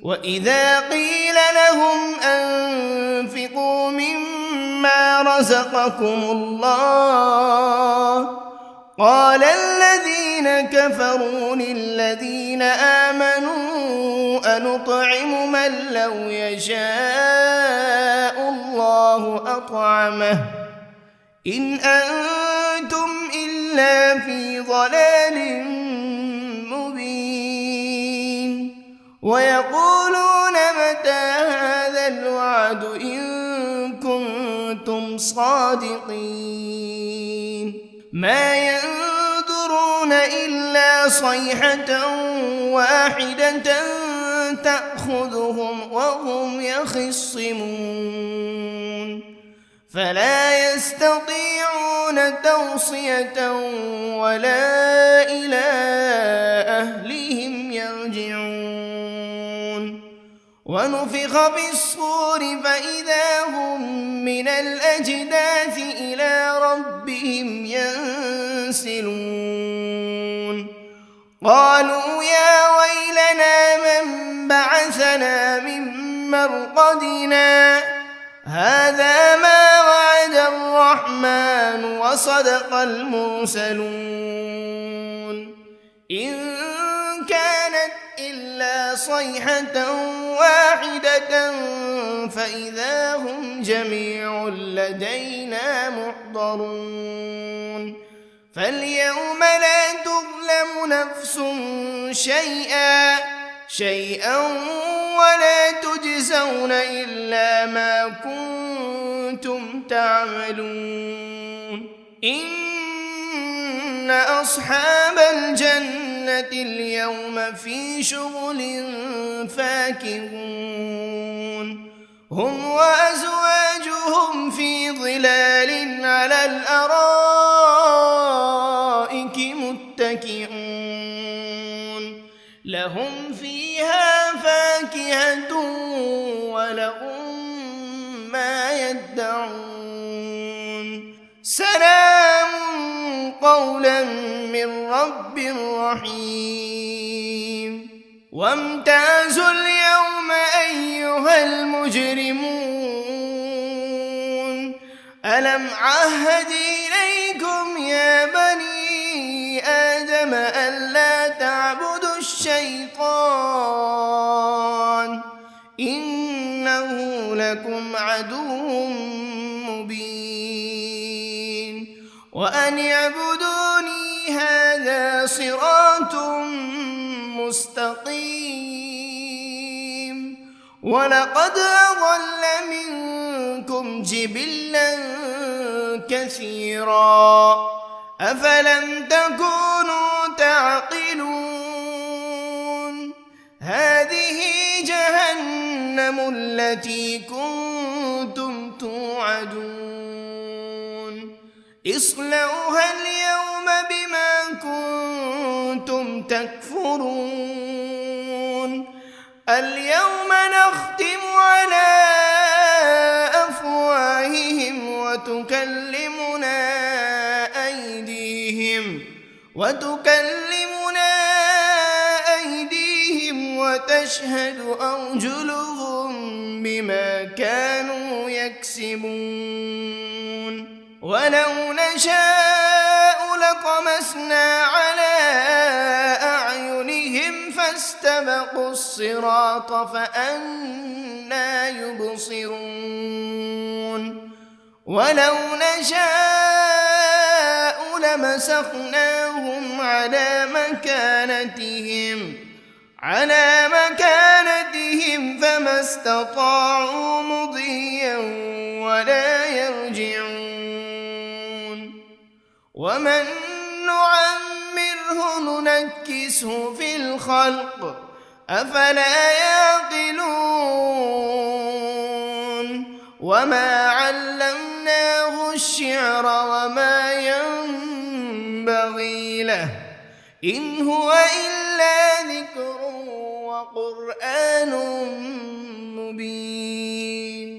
وإذا قيل لهم أنفقوا مما رزقكم الله قال الذين كفروا للذين آمنوا أنطعم من لو يشاء الله أطعمه إن أنتم إلا في ضلال مبين ويقولون متى هذا الوعد إن كنتم صادقين ما ينظرون إلا صيحة واحدة تأخذهم وهم يخصمون فلا يستطيعون توصية ولا إلى أهلهم يرجعون ونفخ بالصور فإذا هم من الأجداث إلى ربهم ينسلون قالوا يا ويلنا من بعثنا من مرقدنا هذا ما وعد الرحمن وصدق المرسلون إن كانت إلا صيحة واحدة فإذا هم جميع لدينا محضرون فاليوم لا تظلم نفس شيئا ولا تجزون إلا ما كنتم تعملون إن أصحاب الجنة اليوم في شغل فاكهون هم وأزواجهم في ظلال على الأرائك متكئون لهم فيها فاكهة ولهم ما يدعون سلام قولا من رب رحيم وامتازوا اليوم أيها المجرمون ألم عهد إليكم يا بني آدم ألا تعبدوا الشيطان إنه لكم عدو مبين وأن اعبدوني هذا صراط مستقيم ولقد أضل منكم جبلا كثيرا أفلم تكونوا تعقلون هذه جهنم التي كنتم توعدون اصلوها اليوم بما كنتم تكفرون اليوم نختم على أفواههم وتكلمنا أيديهم وتشهد أرجلهم بما كانوا يكسبون ولو نشاء لطمسنا على أعينهم فاستبقوا الصراط فأنى يبصرون ولو نشاء لمسخناهم على مكانتهم فما استطاعوا مضيا ولا يرجعون ومن نعمره ننكسه في الخلق أفلا يعقلون وما علمناه الشعر وما ينبغي له إن هو إلا ذكر وقرآن مبين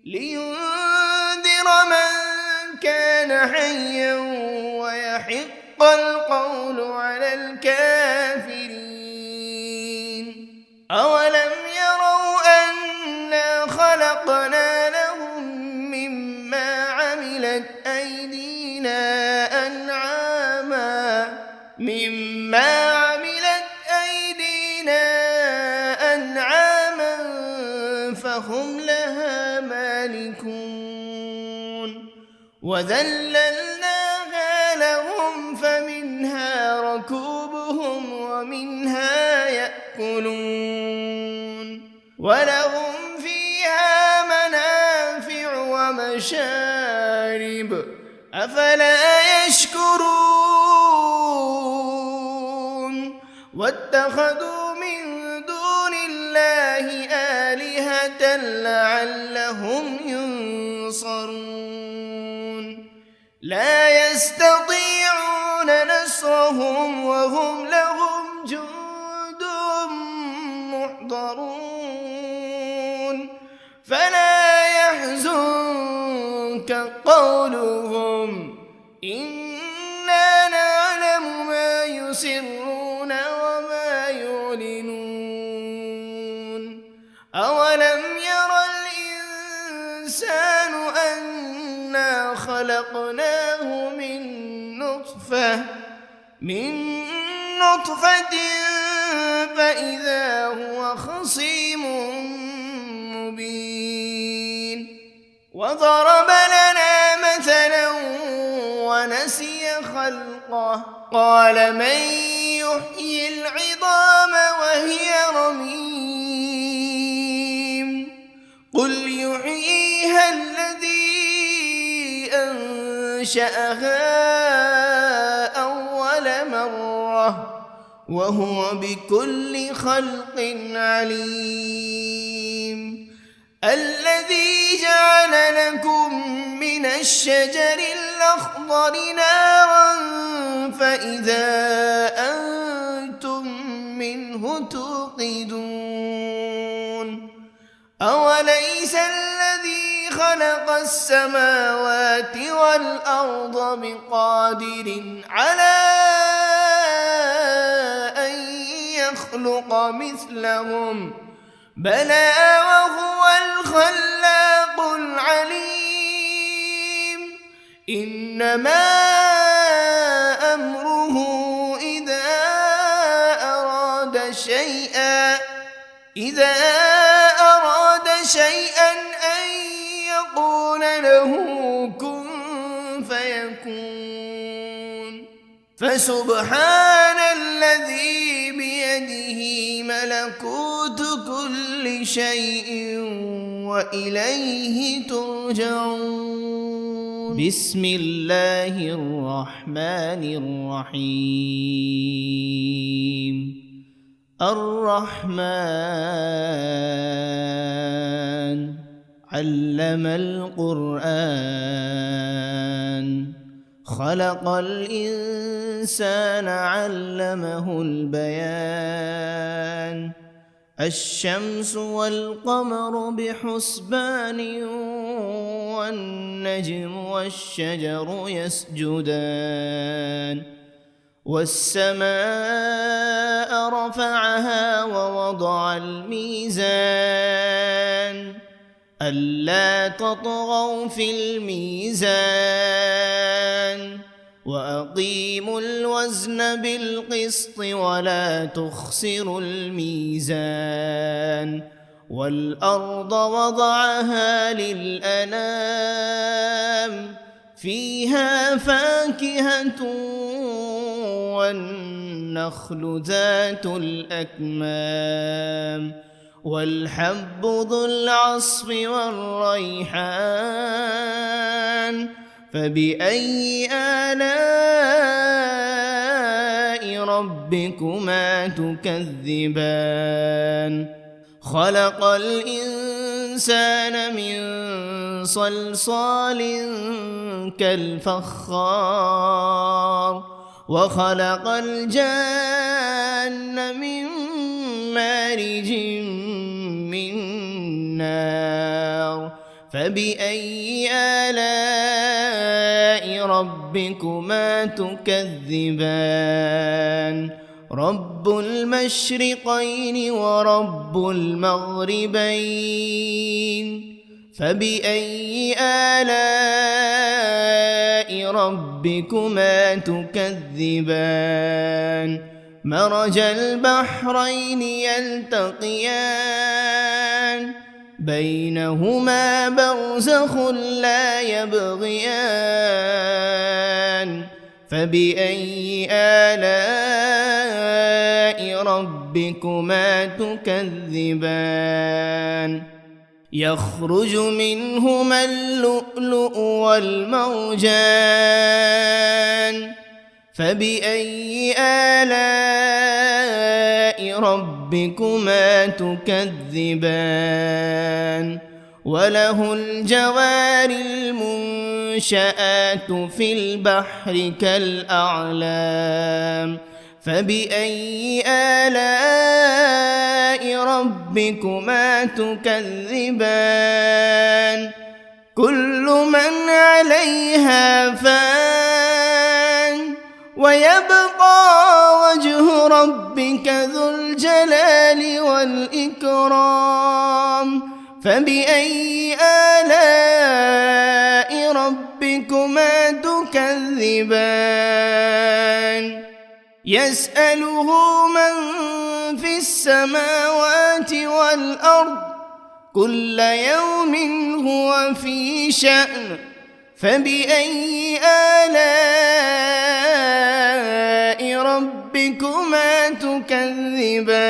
لينذر من كان حيا ويحق القول على الكافرين أولم يروا أنا خلقنا لهم مما عملت أيدينا أنعاما فهم لها مالكون وذللناها لهم فمنها ركوبهم ومنها يأكلون ولهم فيها منافع ومشارب أفلا يشكرون واتخذوا من دون الله آلهة لعلهم ينصرون لا يستطيعون نصرهم وهم لهم جند محضرون فلا يحزنك قولهم إنا نعلم ما يسرون وما يعلنون أولم ير الإنسان أنا خلقناه من نطفة فإذا هو خصيم مبين وضرب لنا مثلا ونسي خلقه قال من يحيي العظام وهي رميم قل يحييها الذي أنشأها أول مرة وهو بكل خلق عليم الذي جعل لكم من الشجر الأخضر نارا فإذا أنتم منه توقدون أوليس الذي خلق السماوات والأرض بقادر على أن يخلق مثلهم بلى وهو الخلاق العليم إنما أمره إذا أراد شيئا أن يقول له كن فيكون فسبحان الذي بيده ملكوت كل شيء وإليه ترجعون بسم الله الرحمن الرحيم الرحمن علم القرآن خلق الإنسان علمه البيان الشمس والقمر بحسبان والنجم والشجر يسجدان والسماء رفعها ووضع الميزان ألا تطغوا في الميزان وأقيموا الوزن بالقسط ولا تخسروا الميزان والأرض وضعها للأنام فيها فاكهة والنخل ذات الأكمام والحب ذو العصف والريحان فبأي آلاء ربكما تكذبان خلق الإنسان من صلصال كالفخار وخلق الجان من مارج من نار فبأي آلاء ربكما تكذبان رب المشرقين ورب المغربين فبأي آلاء ربكما تكذبان مرج البحرين يلتقيان بينهما برزخ لا يبغيان فبأي آلاء ربكما تكذبان يخرج منهما اللؤلؤ والمرجان فبأي آلاء ربكما تكذبان وله الجوار المنشآت في البحر كالأعلام فبأي آلاء ربكما تكذبان كل من عليها فان ويبقى وجه ربك ذو الجلال والإكرام فبأي آلاء ربكما تكذبان يسأله من في السماوات والأرض كل يوم هو في شأن فبأي آلاء ربكما تكذبان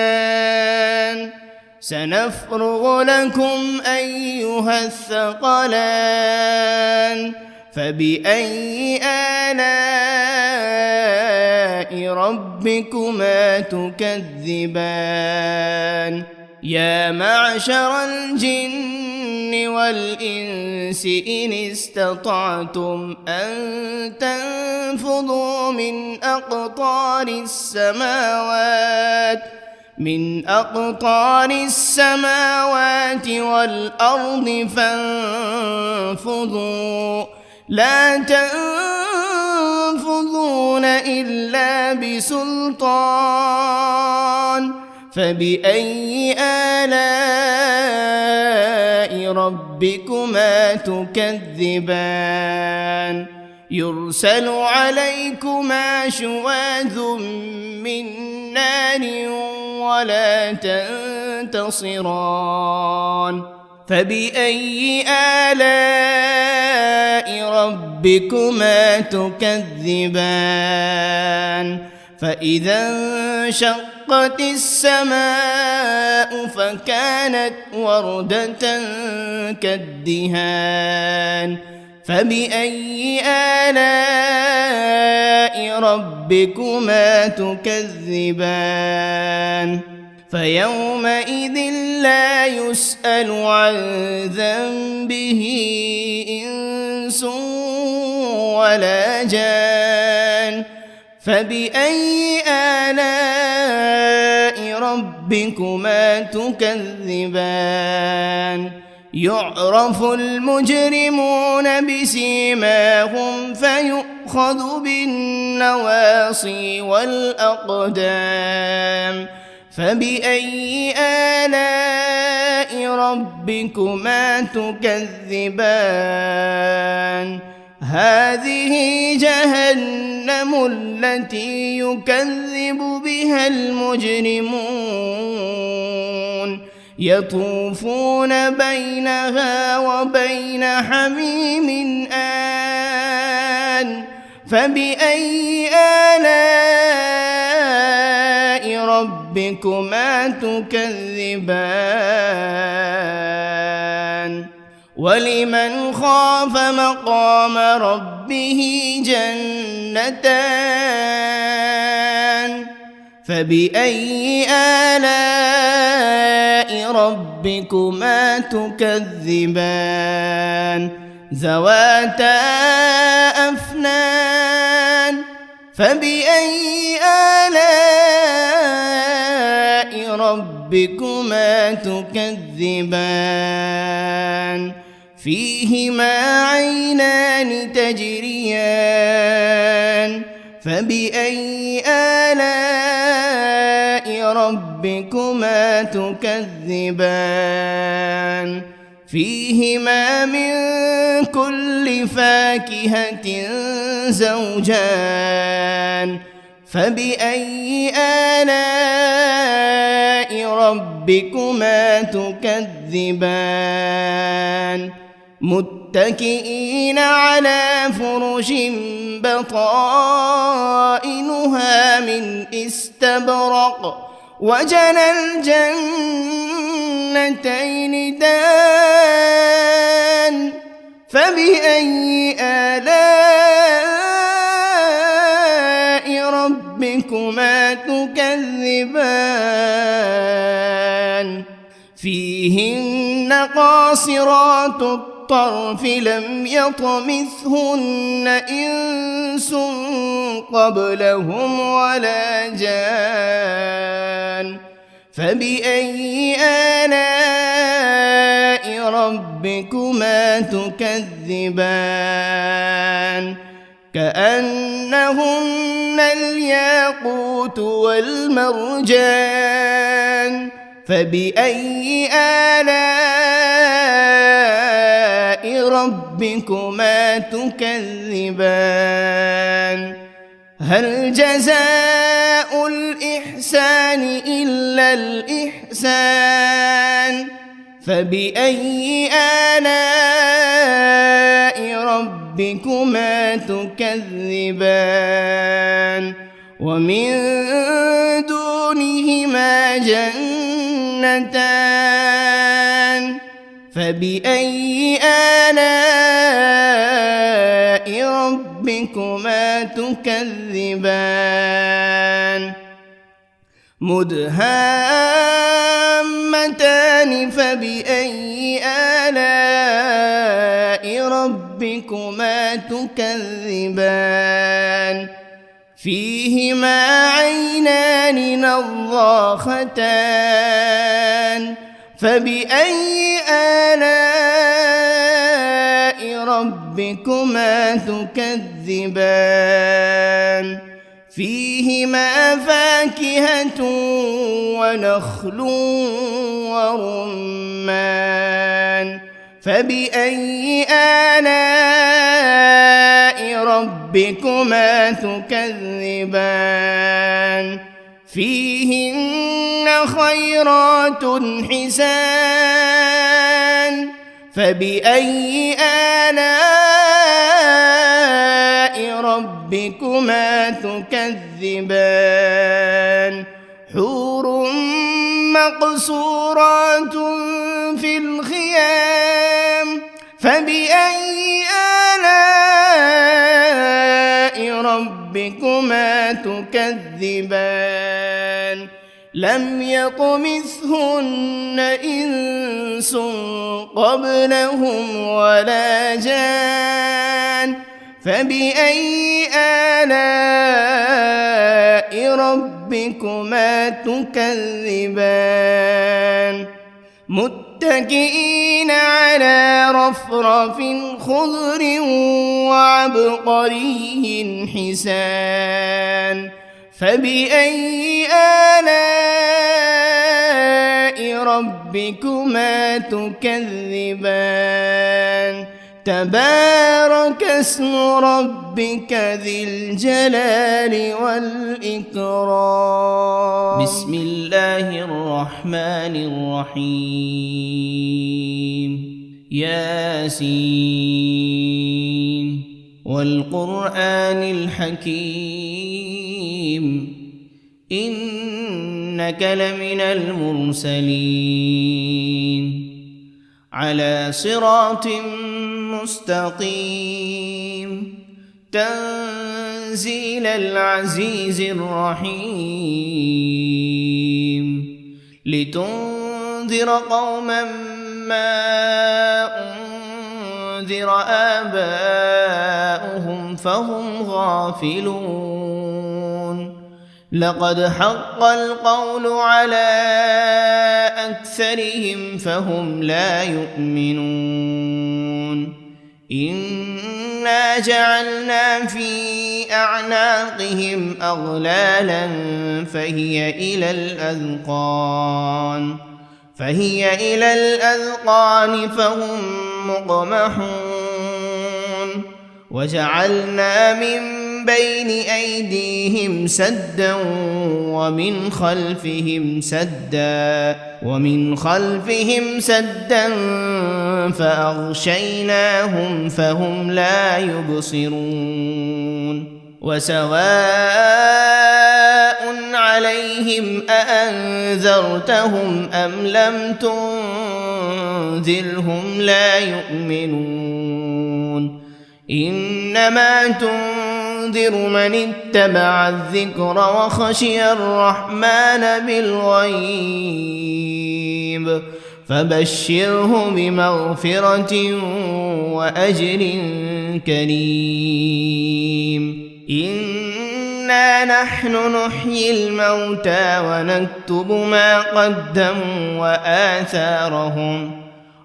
سنفرغ لكم أيها الثقلان فبأي آلاء ربكما تكذبان يا معشر الجن والإنس إن استطعتم أن تنفذوا من أقطار السماوات والأرض فانفذوا لا تنفذون إلا بسلطان فبأي آلاء ربكما تكذبان يرسل عليكما شواذ من نار ولا تنتصران فبأي آلاء ربكما تكذبان فإذا انشقت السماء فكانت وردة كالدهان فبأي آلاء ربكما تكذبان فيومئذ لا يسأل عن ذنبه إنس ولا جان فبأي آلاء ربكما تكذبان يعرف المجرمون بسيماهم فيؤخذ بالنواصي والأقدام فبأي آلاء ربكما تكذبان هذه جهنم التي يكذب بها المجرمون يطوفون بينها وبين حميم آن فبأي آلاء ربكما تكذبان ولمن خاف مقام ربه جنتان فبأي آلاء ربكما تكذبان ذواتا أفنان فبأي آلاء ربكما تكذبان فيهما عينان تجريان فبأي آلاء ربكما تكذبان فيهما من كل فاكهة زوجان فبأي آلاء ربكما تكذبان متكئين على فرش بطائنها من استبرق وجنى الجنتين دان فبأي آلاء ربكما تكذبان فيهن قاصرات الطرف لم يطمثهن إنس قبلهم ولا جان فبأي آلاء ربكما تكذبان كأنهن الياقوت والمرجان فبأي آلاء ربكما تكذبان هل جزاء الإحسان إلا الإحسان فبأي آلاء ربكما تكذبان ومن دونهما جنتان فبأي آلاء ربكما تكذبان مدهامتان فبأي آلاء ربكما تكذبان فيهما عينان نضاختان فبأي آلاء ربكما تكذبان فيهما فاكهة ونخل ورمان فبأي آلاء ربكما تكذبان فيهن خيرات حسان فبأي آلاء ربكما تكذبان حور مقصورات في الخيام فبأي آلاء ربكما تكذبان لم يطمثهن إنس قبلهم ولا جان فبأي آلاء ربكما تكذبان متكئين على رفرف خضر وعبقري حسان فبأي آلاء ربكما تكذبان تبارك اسم ربك ذي الجلال والإكرام. بسم الله الرحمن الرحيم. ياسين والقرآن الحكيم إنك لمن المرسلين على صراط مستقيم تنزيل العزيز الرحيم لتنذر قوما ما أنذر آباؤهم فهم غافلون لقد حق القول على أكثرهم فهم لا يؤمنون إنا جعلنا في أعناقهم أغلالا فهي إلى الأذقان فهم مقمحون وجعلنا من بين أيديهم سدا ومن خلفهم سدا فأغشيناهم فهم لا يبصرون وسواء عليهم أأنذرتهم أم لم تنذرهم لا يؤمنون إنما تنذر من اتبع الذكر وخشي الرحمن بالغيب فبشره بمغفرة وأجر كريم. إنا نحن نحيي الموتى ونكتب ما قدموا وآثارهم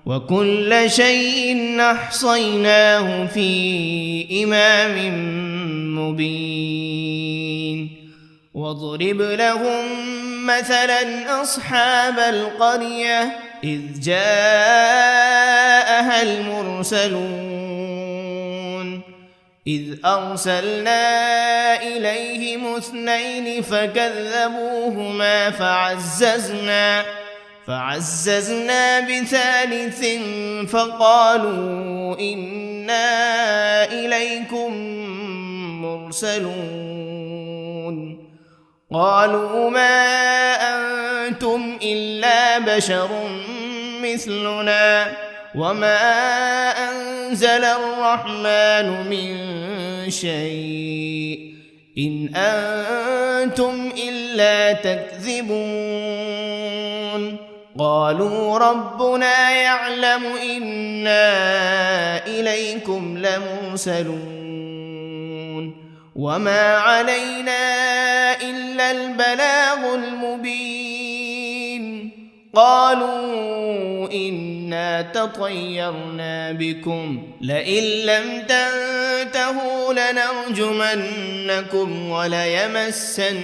وكل شيء أحصيناه في إمام مبين. واضرب لهم مثلا أصحاب القرية إذ جاءها المرسلون إذ أرسلنا إليهم 2 فكذبوهما فعززنا ب3 فقالوا إنا إليكم مرسلون قالوا ما أنتم إلا بشر مثلنا وما أنزل الرحمن من شيء إن أنتم إلا تكذبون قالوا ربنا يعلم إنا إليكم لمرسلون وما علينا إلا البلاغ المبين. قالوا إنا تطيرنا بكم لئن لم تنتهوا لنرجمنكم وليمسنكم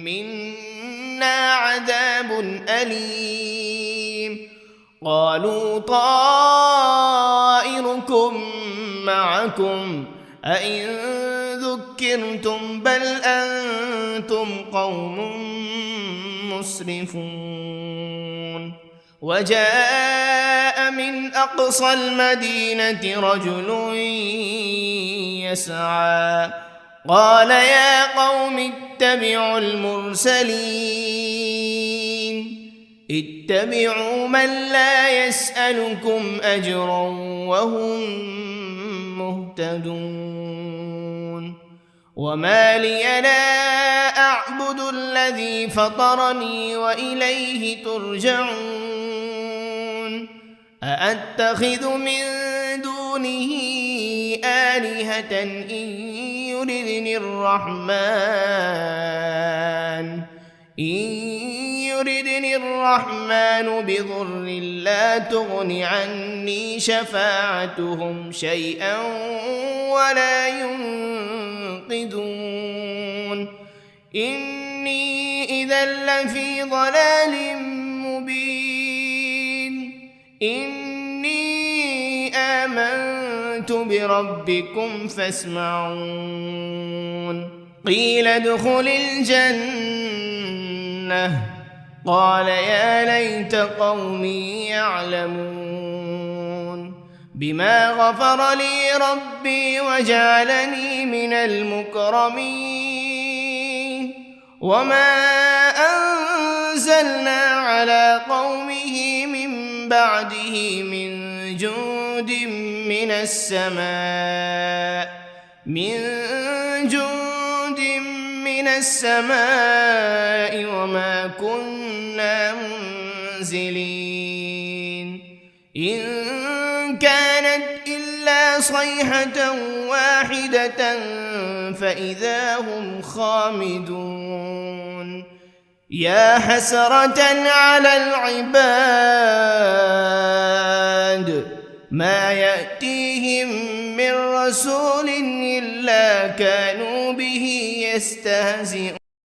منا عذاب أليم. قالوا طائركم معكم أئن ذكرتم بل أنتم قوم مسرفون. وجاء من أقصى المدينة رجل يسعى قال يا قوم اتبعوا المرسلين اتبعوا من لا يسألكم أجرا وهم مهتدون. وما لي لا أعبد الذي فطرني وإليه ترجعون. أأتخذ من دونه آلهة إن يردني الرحمن بضر لا تغن عني شفاعتهم شيئا ولا ينقذون. إني إذا لفي ضلال مبين. إني آمنت بربكم فاسمعون قيل ادخل الجنة قال يا ليت قومي يعلمون بما غفر لي ربي وجعلني من المكرمين وما أنزلنا على قومه من بعده من جند من السماء وما كنا منزلين إن كانت إلا صيحة واحدة فإذا هم خامدون يا حسرة على العباد ما يأتيهم من رسول إلا كانوا به يستهزئون